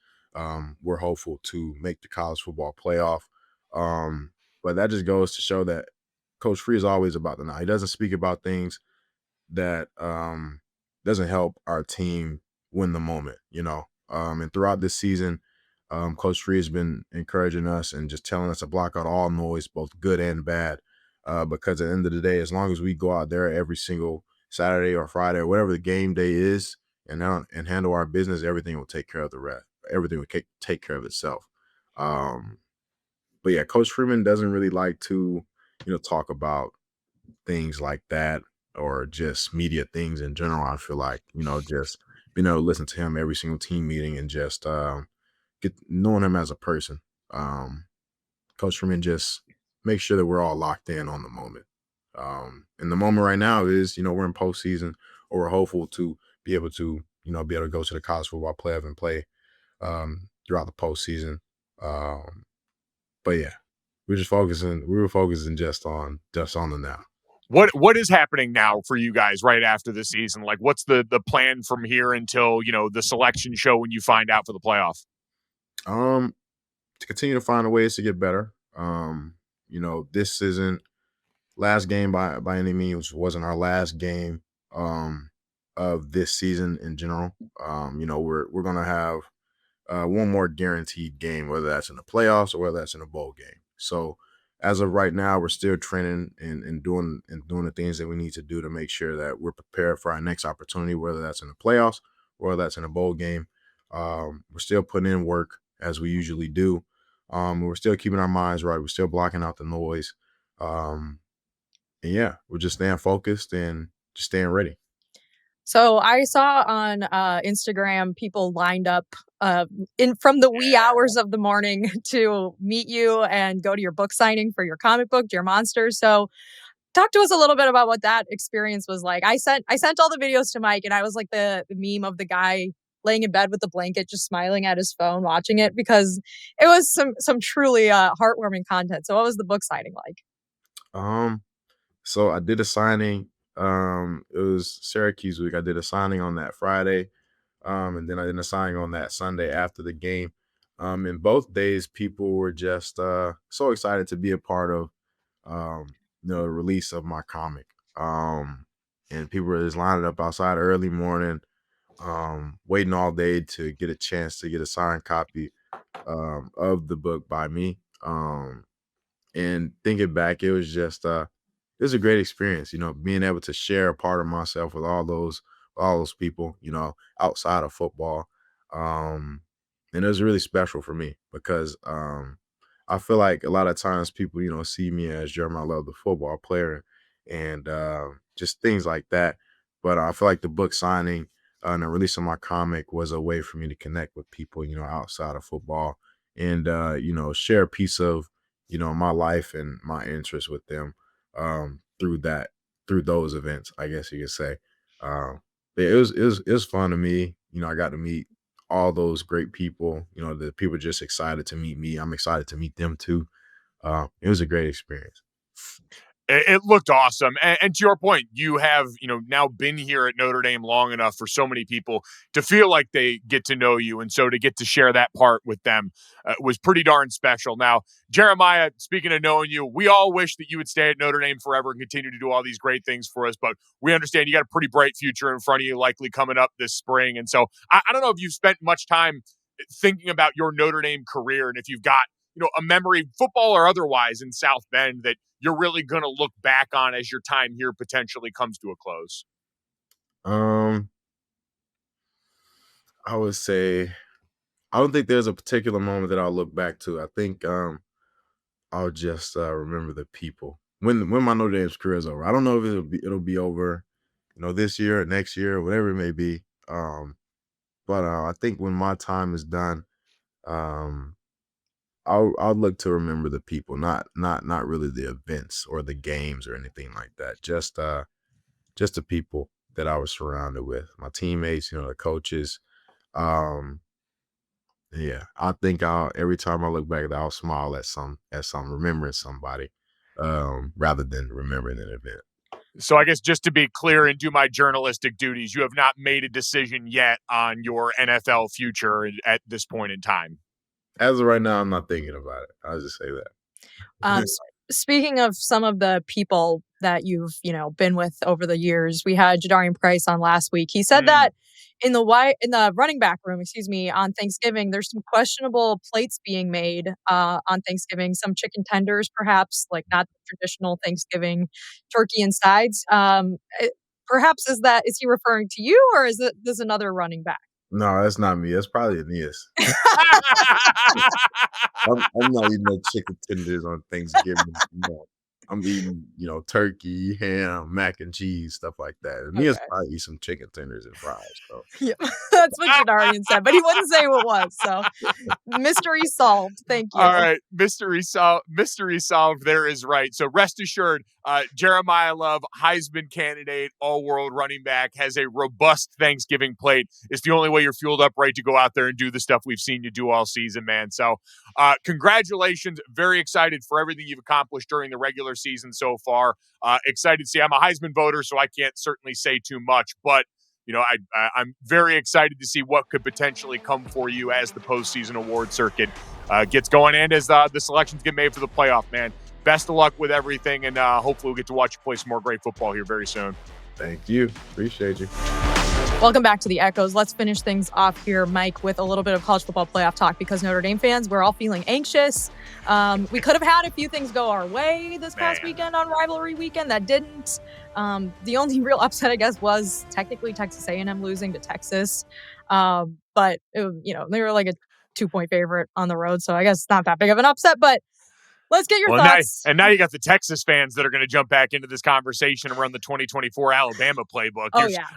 we're hopeful to make the college football playoff. But that just goes to show that Coach Free is always about the now. He doesn't speak about things that doesn't help our team win the moment. And throughout this season, Coach Free has been encouraging us and just telling us to block out all noise, both good and bad. Because at the end of the day, as long as we go out there every single Saturday or Friday or whatever the game day is, and handle our business, everything will take care of the rest. Everything will take care of itself. Um, but yeah, Coach Freeman doesn't really like to, talk about things like that or just media things in general. I feel like, just being able to listen to him every single team meeting and just get knowing him as a person. Um, Coach Freeman just make sure that we're all locked in on the moment. And the moment right now is, we're in postseason, or we're hopeful to be able to, be able to go to the college football playoff and play throughout the postseason. Um, but yeah, we were focusing just on the now. What is happening now for you guys right after the season? Like, what's the plan from here until the selection show when you find out for the playoff? Um, to continue to find ways to get better. This isn't last game by any means. Wasn't our last game of this season in general. We're gonna have one more guaranteed game, whether that's in the playoffs or whether that's in a bowl game. So as of right now, we're still training and doing the things that we need to do to make sure that we're prepared for our next opportunity, whether that's in the playoffs or whether that's in a bowl game. We're still putting in work as we usually do. We're still keeping our minds right. We're still blocking out the noise. And yeah, we're just staying focused and just staying ready. So I saw on Instagram people lined up from the wee hours of the morning to meet you and go to your book signing for your comic book, Dear Monsters. So talk to us a little bit about what that experience was like. I sent all the videos to Mike, and I was like the meme of the guy laying in bed with the blanket, just smiling at his phone, watching it, because it was some truly heartwarming content. So what was the book signing like? So I did a signing. It was Syracuse week. I did a signing on that Friday. And then I did a signing on that Sunday after the game. And both days people were just so excited to be a part of the release of my comic. And people were just lining up outside early morning, waiting all day to get a chance to get a signed copy of the book by me. And thinking back, it was a great experience, being able to share a part of myself with all those people, outside of football. And it was really special for me because I feel like a lot of times people, see me as Jeremiah Love, the football player, and just things like that. But I feel like the book signing and the release of my comic was a way for me to connect with people, outside of football and, share a piece of, my life and my interests with them through those events, I guess you could say. But it was fun to me. I got to meet all those great people. The people just excited to meet me. I'm excited to meet them too. It was a great experience. It looked awesome. And to your point, you have, now been here at Notre Dame long enough for so many people to feel like they get to know you. And so to get to share that part with them was pretty darn special. Now, Jeremiah, speaking of knowing you, we all wish that you would stay at Notre Dame forever and continue to do all these great things for us. But we understand you got a pretty bright future in front of you, likely coming up this spring. And so I don't know if you've spent much time thinking about your Notre Dame career and if you've got, a memory, football or otherwise, in South Bend that you're really going to look back on as your time here potentially comes to a close? Um, I would say I don't think there's a particular moment that I'll look back to. I think I'll just remember the people when my Notre Dame's career is over. I don't know if it'll be over, this year or next year or whatever it may be. But I think when my time is done, um, I'll look to remember the people, not really the events or the games or anything like that. Just the people that I was surrounded with, my teammates, the coaches. Um, yeah, I think every time I look back, I'll smile at some remembering somebody, rather than remembering an event. So I guess just to be clear and do my journalistic duties, you have not made a decision yet on your NFL future at this point in time. As of right now, I'm not thinking about it. I'll just say that. Speaking of some of the people that you've, been with over the years, we had Jadarian Price on last week. He said that in the running back room, on Thanksgiving, there's some questionable plates being made on Thanksgiving. Some chicken tenders, perhaps, like not the traditional Thanksgiving turkey and sides. Perhaps is he referring to you, or is this another running back? No, that's not me. That's probably Aeneas. I'm not eating no chicken tenders on Thanksgiving. I'm eating, turkey, ham, mac and cheese, stuff like that. Aeneas probably eat some chicken tenders and fries. So. Yeah, that's what Jadarian said, but he wouldn't say who it was. So mystery solved. Thank you. All right, mystery solved. Mystery solved. There is right. So rest assured, Jeremiah Love, Heisman candidate, all-world running back, has a robust Thanksgiving plate. It's the only way you're fueled up right to go out there and do the stuff we've seen you do all season, man. So congratulations. Very excited for everything you've accomplished during the regular season so far. Excited to see. I'm a Heisman voter, so I can't certainly say too much, but I'm very excited to see what could potentially come for you as the postseason award circuit gets going and as the selections get made for the playoff, man. Best of luck with everything, and hopefully we'll get to watch you play some more great football here very soon. Thank you. Appreciate you. Welcome back to the Echoes. Let's finish things off here, Mike, with a little bit of college football playoff talk because Notre Dame fans, we're all feeling anxious. We could have had a few things go our way this past weekend on rivalry weekend that didn't. The only real upset, I guess, was technically Texas A&M losing to Texas. But, they were like a 2-point favorite on the road, so I guess not that big of an upset, but let's get your thoughts. Now you got the Texas fans that are going to jump back into this conversation and run the 2024 Alabama playbook.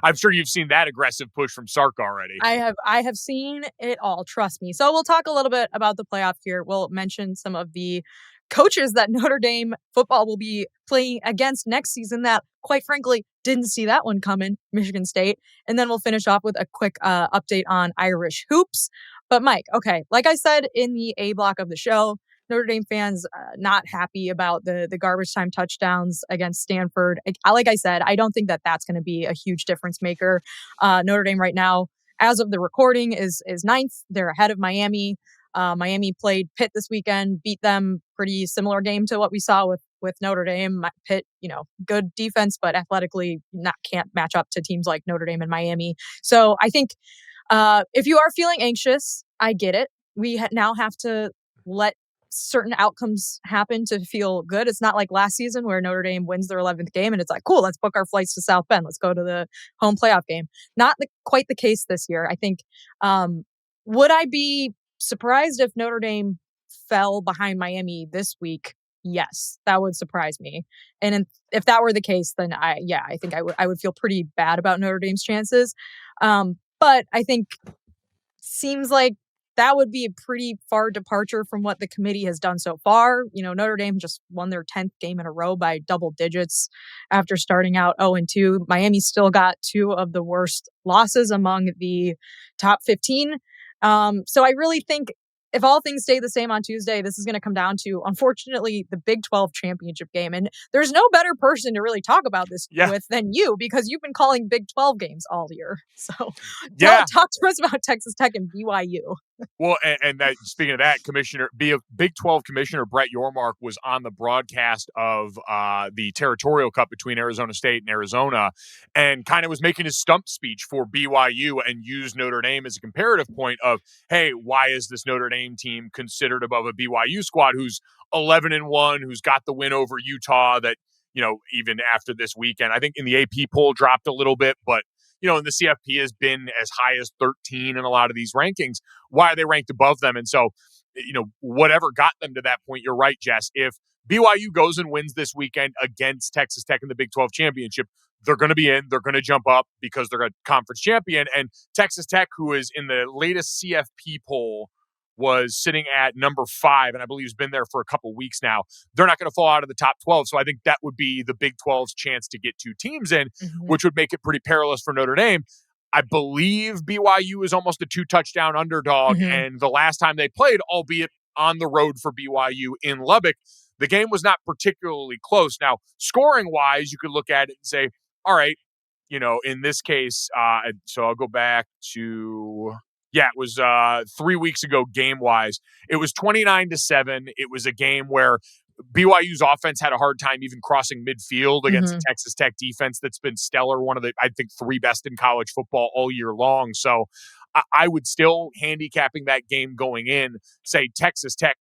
I'm sure you've seen that aggressive push from Sark already. I have seen it all. Trust me. So we'll talk a little bit about the playoff here. We'll mention some of the coaches that Notre Dame football will be playing against next season that, quite frankly, didn't see that one coming, Michigan State. And then we'll finish off with a quick update on Irish hoops. But Mike, okay, like I said in the A block of the show, Notre Dame fans not happy about the garbage time touchdowns against Stanford. Like I said, I don't think that that's going to be a huge difference maker. Notre Dame right now, as of the recording, is ninth. They're ahead of Miami. Miami played Pitt this weekend, beat them. Pretty similar game to what we saw with Notre Dame. Pitt, good defense, but athletically can't match up to teams like Notre Dame and Miami. So I think if you are feeling anxious, I get it. We now have to let certain outcomes happen to feel good. It's not like last season where Notre Dame wins their 11th game and it's like, cool, let's book our flights to South Bend. Let's go to the home playoff game. Not quite the case this year. I think, would I be surprised if Notre Dame fell behind Miami this week. Yes, that would surprise me. And if that were the case, then I think I would feel pretty bad about Notre Dame's chances. But I think seems like that would be a pretty far departure from what the committee has done so far. Notre Dame just won their 10th game in a row by double digits after starting out 0-2. Miami still got 2 of the worst losses among the top 15. So I really think if all things stay the same on Tuesday, this is going to come down to, unfortunately, the Big 12 championship game. And there's no better person to really talk about this with than you, because you've been calling Big 12 games all year. So talk to us about Texas Tech and BYU. Well, and that, speaking of that, Big 12 Commissioner Brett Yormark was on the broadcast of the Territorial Cup between Arizona State and Arizona, and kind of was making his stump speech for BYU and used Notre Dame as a comparative point of, hey, why is this Notre Dame team considered above a BYU squad who's 11-1, who's got the win over Utah that, even after this weekend, I think in the AP poll dropped a little bit, but and the CFP has been as high as 13 in a lot of these rankings. Why are they ranked above them? And so, whatever got them to that point, you're right, Jess. If BYU goes and wins this weekend against Texas Tech in the Big 12 championship, they're going to be in. They're going to jump up because they're a conference champion. And Texas Tech, who is in the latest CFP poll, was sitting at number 5, and I believe has been there for a couple weeks now. They're not going to fall out of the top 12. So I think that would be the Big 12's chance to get 2 teams in, which would make it pretty perilous for Notre Dame. I believe BYU is almost a 2-touchdown underdog, and the last time they played, albeit on the road for BYU in Lubbock, the game was not particularly close. Now, scoring-wise, you could look at it and say, all right, in this case, so I'll go back to... Yeah, it was 3 weeks ago game-wise. It was 29-7. It was a game where BYU's offense had a hard time even crossing midfield against the Texas Tech defense that's been stellar, one of the, I think, 3 best in college football all year long. So I would still, handicapping that game going in, say Texas Tech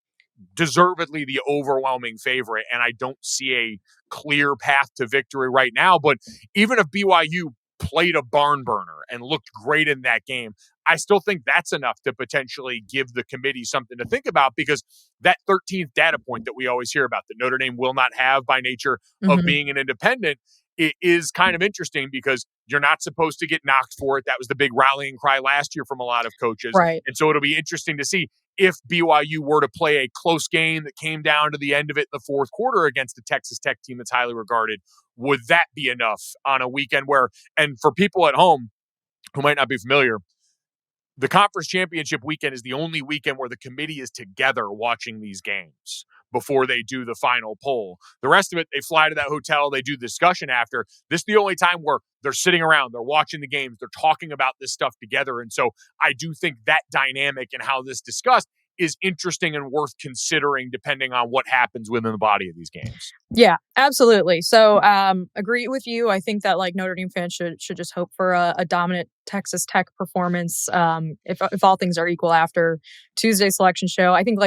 deservedly the overwhelming favorite, and I don't see a clear path to victory right now. But even if BYU played a barn burner and looked great in that game, I still think that's enough to potentially give the committee something to think about, because that 13th data point that we always hear about that Notre Dame will not have by nature of being an independent, it is kind of interesting because you're not supposed to get knocked for it. That was the big rallying cry last year from a lot of coaches. Right. And so it'll be interesting to see if BYU were to play a close game that came down to the end of it in the fourth quarter against a Texas Tech team that's highly regarded. Would that be enough on a weekend where, and for people at home who might not be familiar, the conference championship weekend is the only weekend where the committee is together watching these games before they do the final poll. The rest of it, they fly to that hotel, they do the discussion after. This is the only time where they're sitting around, they're watching the games, they're talking about this stuff together. And so I do think that dynamic and how this is discussed is interesting and worth considering depending on what happens within the body of these games. Yeah, absolutely. So agree with you. I think that Notre Dame fans should just hope for a dominant Texas Tech performance if all things are equal after Tuesday's selection show. I think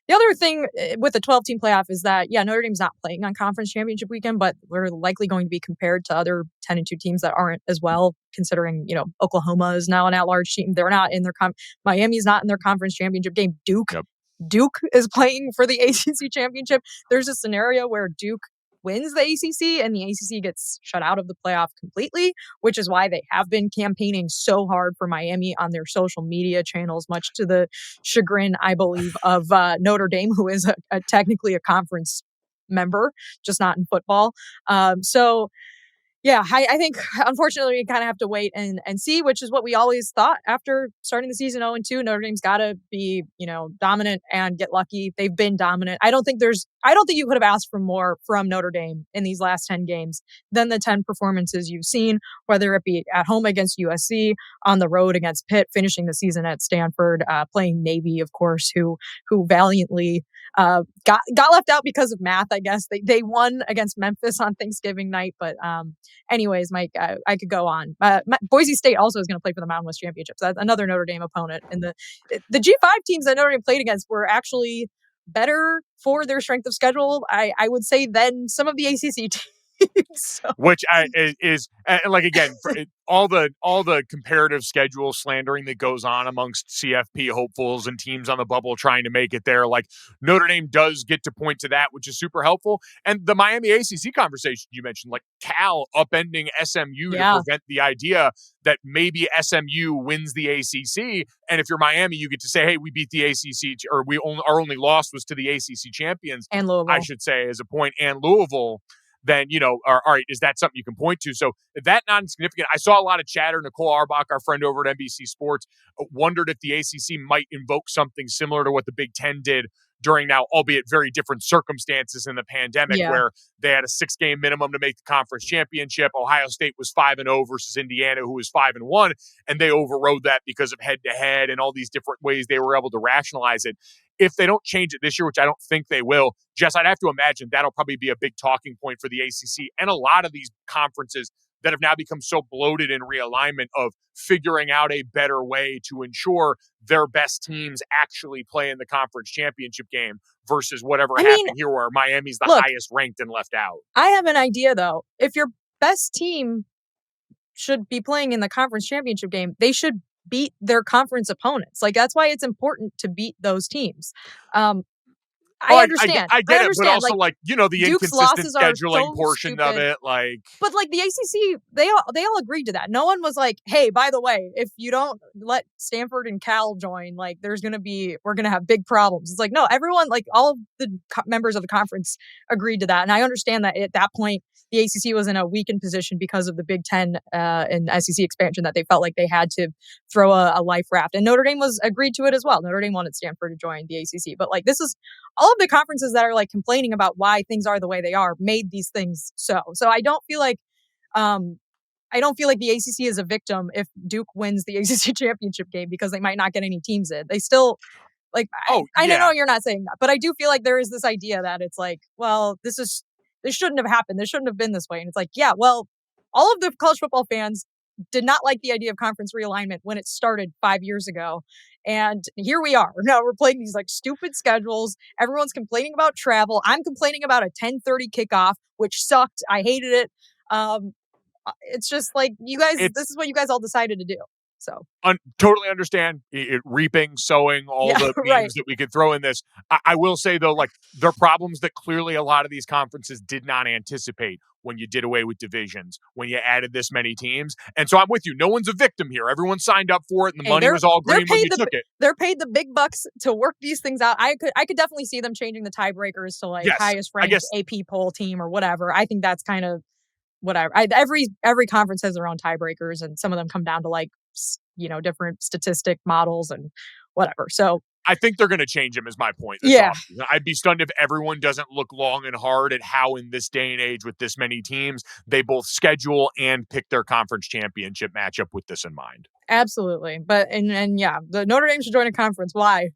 the other thing with the 12-team playoff is that, Notre Dame's not playing on conference championship weekend, but we're likely going to be compared to other 10-2 teams that aren't as well, considering, Oklahoma is now an at-large team. They're not in their Miami's not in their conference championship game. Duke is playing for the ACC championship. There's a scenario where Duke wins the ACC and the ACC gets shut out of the playoff completely, which is why they have been campaigning so hard for Miami on their social media channels, much to the chagrin, I believe, of Notre Dame, who is technically a conference member, just not in football. Yeah, I think, unfortunately, we kind of have to wait and see, which is what we always thought after starting the season 0-2. Notre Dame's got to be, dominant and get lucky. They've been dominant. I don't think you could have asked for more from Notre Dame in these last 10 games than the 10 performances you've seen, whether it be at home against USC, on the road against Pitt, finishing the season at Stanford, playing Navy, of course, who valiantly got left out because of math, I guess. They won against Memphis on Thanksgiving night, but anyways, Mike, I could go on. Boise State also is going to play for the Mountain West Championships. That's another Notre Dame opponent. And the G5 teams that Notre Dame played against were actually better for their strength of schedule, I would say, than some of the ACC So, which is like, again, for all the comparative schedule slandering that goes on amongst CFP hopefuls and teams on the bubble trying to make it there. Like, Notre Dame does get to point to that, which is super helpful. And the Miami ACC conversation you mentioned, like Cal upending SMU to prevent the idea that maybe SMU wins the ACC. And if you're Miami, you get to say, hey, we beat the ACC, or our only loss was to the ACC champions, and Louisville, I should say, as a point, and Louisville. Then, all right, is that something you can point to? So that non-significant, I saw a lot of chatter. Nicole Arbach, our friend over at NBC Sports, wondered if the ACC might invoke something similar to what the Big Ten did during now, albeit very different circumstances in the pandemic, where they had a 6-game minimum to make the conference championship. Ohio State was 5-0 versus Indiana, who was 5-1, and they overrode that because of head-to-head and all these different ways they were able to rationalize it. If they don't change it this year, which I don't think they will, Jess, I'd have to imagine that'll probably be a big talking point for the ACC and a lot of these conferences that have now become so bloated in realignment of figuring out a better way to ensure their best teams actually play in the conference championship game versus whatever happened here where Miami's the highest ranked and left out. I have an idea, though. If your best team should be playing in the conference championship game, they should beat their conference opponents. Like, that's why it's important to beat those teams. I understand. I get it, but also, like the Duke's inconsistent scheduling so portion stupid. of it, like. But like the ACC, they all agreed to that. No one was like, "Hey, by the way, if you don't let Stanford and Cal join, like we're gonna have big problems." It's like, no, everyone, like all of the members of the conference agreed to that, and I understand that at that point the ACC was in a weakened position because of the Big Ten and SEC expansion, that they felt like they had to throw a life raft, and Notre Dame was agreed to it as well. Notre Dame wanted Stanford to join the ACC, but like this is all of the conferences that are like complaining about why things are the way they are made these things so. So I don't feel like the ACC is a victim if Duke wins the ACC championship game because they might not get any teams in. They still I know you're not saying that, but I do feel like there is this idea that it's like, well, this shouldn't have happened. This shouldn't have been this way. And it's like, yeah, well, all of the college football fans did not like the idea of conference realignment when it started 5 years ago. And here we are. Now we're playing these like stupid schedules. Everyone's complaining about travel. I'm complaining about a 10:30 kickoff, which sucked. I hated it. It's just like, you guys, this is what you guys all decided to do. So totally understand it, reaping, sowing, all the memes that we could throw in this. I will say, though, like, there are problems that clearly a lot of these conferences did not anticipate when you did away with divisions, when you added this many teams. And so I'm with you. No one's a victim here. Everyone signed up for it, and the money was all green when you took it. They're paid the big bucks to work these things out. I could definitely see them changing the tiebreakers to like highest ranked AP poll team or whatever. I think that's kind of whatever. Every conference has their own tiebreakers, and some of them come down to like, different statistic models and whatever. So I think they're going to change them, is my point. I'd be stunned if everyone doesn't look long and hard at how in this day and age with this many teams, they both schedule and pick their conference championship matchup with this in mind. Absolutely. But, the Notre Dame should join a conference. Why?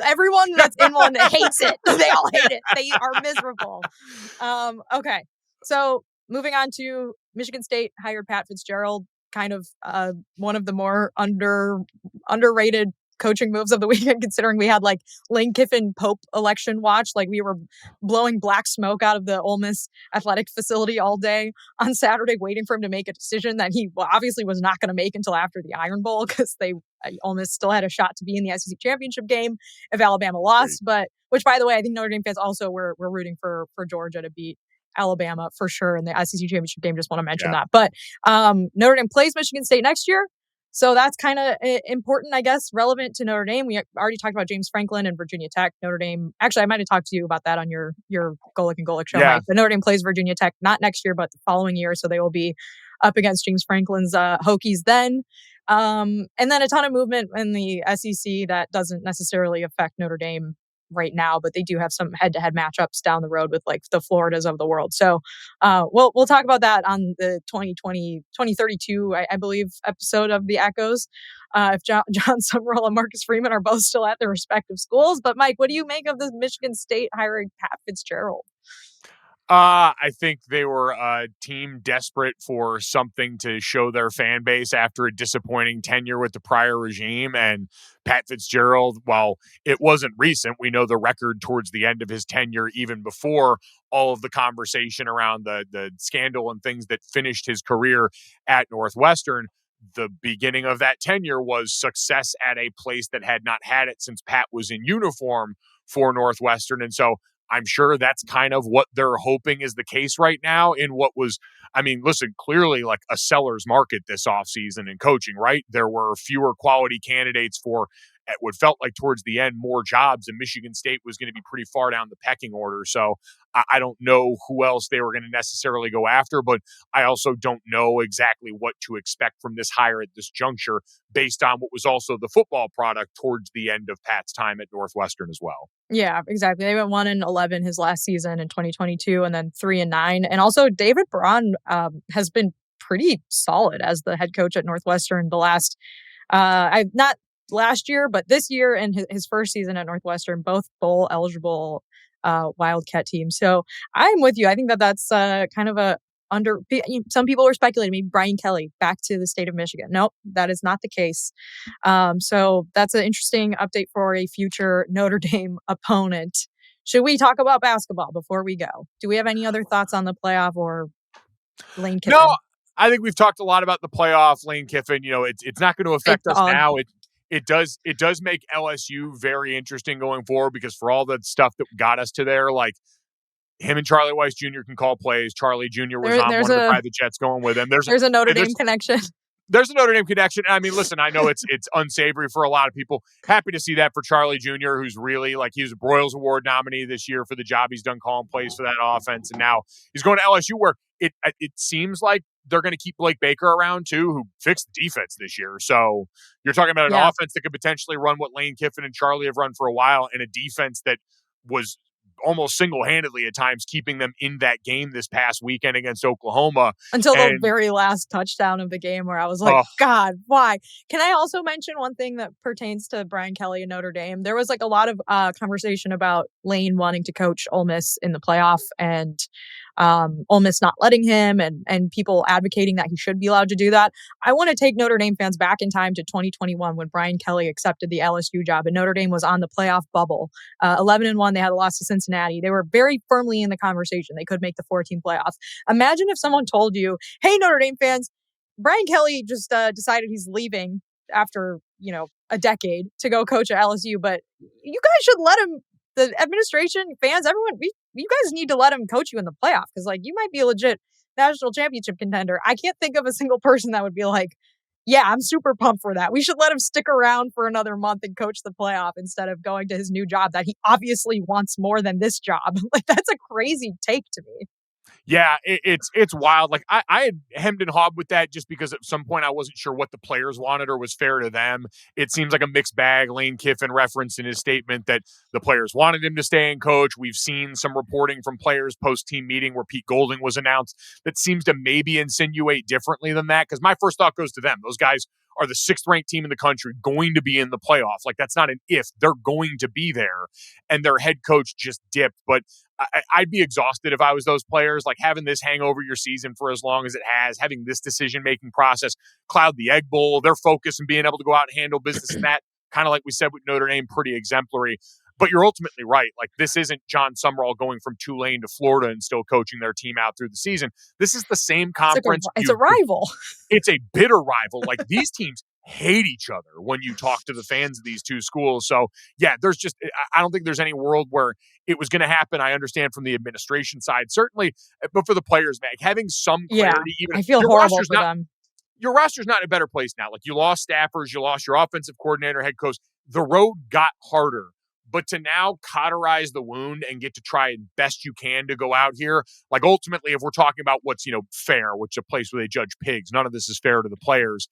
Everyone that's in one hates it. They all hate it. They are miserable. Okay. So moving on to Michigan State hired Pat Fitzgerald, kind of one of the more underrated coaching moves of the weekend, considering we had like Lane Kiffin Pope election watch. Like, we were blowing black smoke out of the Ole Miss athletic facility all day on Saturday, waiting for him to make a decision that he obviously was not going to make until after the Iron Bowl, because Ole Miss still had a shot to be in the SEC championship game if Alabama lost. But, which, by the way, I think Notre Dame fans also were rooting for Georgia to beat Alabama for sure in the SEC championship game. Just want to mention that. But Notre Dame plays Michigan State next year, so that's kind of important, I guess, relevant to Notre Dame. We already talked about James Franklin and Virginia Tech. Notre Dame, actually, I might have talked to you about that on your Golic and Golic show, Mike. But Notre Dame plays Virginia Tech not next year, but the following year, so they will be up against James Franklin's Hokies then. And then a ton of movement in the SEC that doesn't necessarily affect Notre Dame right now, but they do have some head-to-head matchups down the road with like the Floridas of the world. So we'll talk about that on the 2032, I believe, episode of The Echoes. If John Summerall and Marcus Freeman are both still at their respective schools. But Mike, what do you make of the Michigan State hiring Pat Fitzgerald? I think they were a team desperate for something to show their fan base after a disappointing tenure with the prior regime. And Pat Fitzgerald, while it wasn't recent, we know the record towards the end of his tenure, even before all of the conversation around the scandal and things that finished his career at Northwestern. The beginning of that tenure was success at a place that had not had it since Pat was in uniform for Northwestern. And so I'm sure that's kind of what they're hoping is the case right now in what was, I mean, listen, clearly like a seller's market this offseason in coaching, right? There were fewer quality candidates for at what felt like towards the end more jobs, and Michigan State was going to be pretty far down the pecking order. So I don't know who else they were going to necessarily go after, but I also don't know exactly what to expect from this hire at this juncture based on what was also the football product towards the end of Pat's time at Northwestern as well. Yeah, exactly. They went 1-11 his last season in 2022, and then 3-9. And also, David Braun has been pretty solid as the head coach at Northwestern the last, not last year, but this year and his first season at Northwestern, both bowl eligible Wildcat teams. So I'm with you. I think that's kind of a some people were speculating maybe Brian Kelly back to the state of Michigan. Nope, that is not the case. So that's an interesting update for a future Notre Dame opponent. Should we talk about basketball before we go? Do we have any other thoughts on the playoff or Lane Kiffin? No, I think we've talked a lot about the playoff, Lane Kiffin. You know, it's not going to affect us now. It does make LSU very interesting going forward because for all the stuff that got us to there, like him and Charlie Weiss Jr. can call plays. Charlie Jr. was on one of the private jets going with him. There's a Notre Dame connection. There's a Notre Dame connection. I mean, listen, I know it's unsavory for a lot of people. Happy to see that for Charlie Jr., who's really like he was a Broyles Award nominee this year for the job he's done calling plays for that offense, and now he's going to LSU where it seems like they're going to keep Blake Baker around too, who fixed the defense this year. So you're talking about an offense that could potentially run what Lane Kiffin and Charlie have run for a while, and a defense that was almost single-handedly at times keeping them in that game this past weekend against Oklahoma. Until the very last touchdown of the game where I was like, God, why? Can I also mention one thing that pertains to Brian Kelly and Notre Dame? There was like a lot of conversation about Lane wanting to coach Ole Miss in the playoff and Ole Miss not letting him and people advocating that he should be allowed to do that. I want to take Notre Dame fans back in time to 2021 when Brian Kelly accepted the LSU job and Notre Dame was on the playoff bubble. 11-1, they had a loss to Cincinnati. They were very firmly in the conversation. They could make the 14 playoff. Imagine if someone told you, hey, Notre Dame fans, Brian Kelly just decided he's leaving after, a decade to go coach at LSU, but you guys should let him, the administration, fans, everyone, you guys need to let him coach you in the playoff because, like, you might be a legit national championship contender. I can't think of a single person that would be like, yeah, I'm super pumped for that. We should let him stick around for another month and coach the playoff instead of going to his new job that he obviously wants more than this job. Like, that's a crazy take to me. Yeah, it's wild. Like I had hemmed and hawed with that just because at some point I wasn't sure what the players wanted or was fair to them. It seems like a mixed bag. Lane Kiffin referenced in his statement that the players wanted him to stay and coach. We've seen some reporting from players post-team meeting where Pete Golding was announced that seems to maybe insinuate differently than that. Because my first thought goes to them. Those guys are the 6th ranked team in the country going to be in the playoff. Like that's not an if, they're going to be there. And their head coach just dipped. But I'd be exhausted if I was those players, like having this hang over your season for as long as it has, having this decision-making process cloud the Egg Bowl, their focus and being able to go out and handle business in that, kind of like we said with Notre Dame, pretty exemplary. But you're ultimately right. Like this isn't John Sumrall going from Tulane to Florida and still coaching their team out through the season. This is the same conference. It's a rival. It's a bitter rival. Like these teams hate each other when you talk to the fans of these two schools. So yeah, I don't think there's any world where it was going to happen. I understand from the administration side, certainly, but for the players, man, having some clarity, even I feel horrible for them. Your roster's not in a better place now. Like you lost staffers, you lost your offensive coordinator, head coach. The road got harder. But to now cauterize the wound and get to try best you can to go out here, like ultimately, if we're talking about what's, fair, which is a place where they judge pigs, none of this is fair to the players.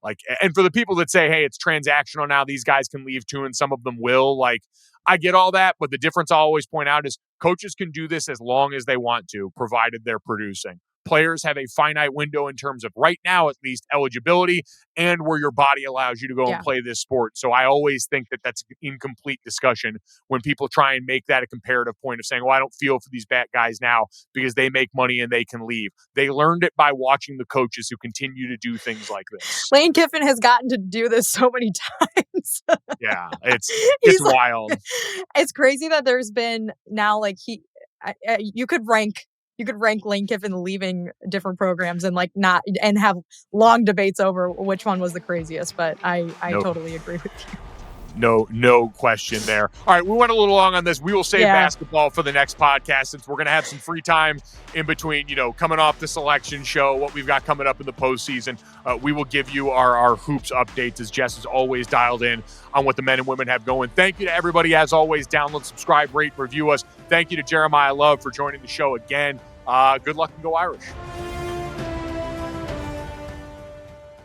Like, and for the people that say, hey, it's transactional now, these guys can leave too, and some of them will, like, I get all that. But the difference I always point out is coaches can do this as long as they want to, provided they're producing. players have a finite window in terms of right now, at least eligibility and where your body allows you to go and play this sport. So I always think that that's an incomplete discussion when people try and make that a comparative point of saying, well, I don't feel for these bad guys now because they make money and they can leave. They learned it by watching the coaches who continue to do things like this. Lane Kiffin has gotten to do this so many times. Yeah, it's wild. It's crazy that there's been now you could rank Lane Kiffin leaving different programs and have long debates over which one was the craziest, but I totally agree with you. No question there. All right, we went a little long on this. We will save basketball for the next podcast since we're going to have some free time in between, coming off the selection show, what we've got coming up in the postseason. We will give you our hoops updates as Jess is always dialed in on what the men and women have going. Thank you to everybody, as always. Download, subscribe, rate, review us. Thank you to Jeremiyah Love for joining the show again. Good luck and go Irish.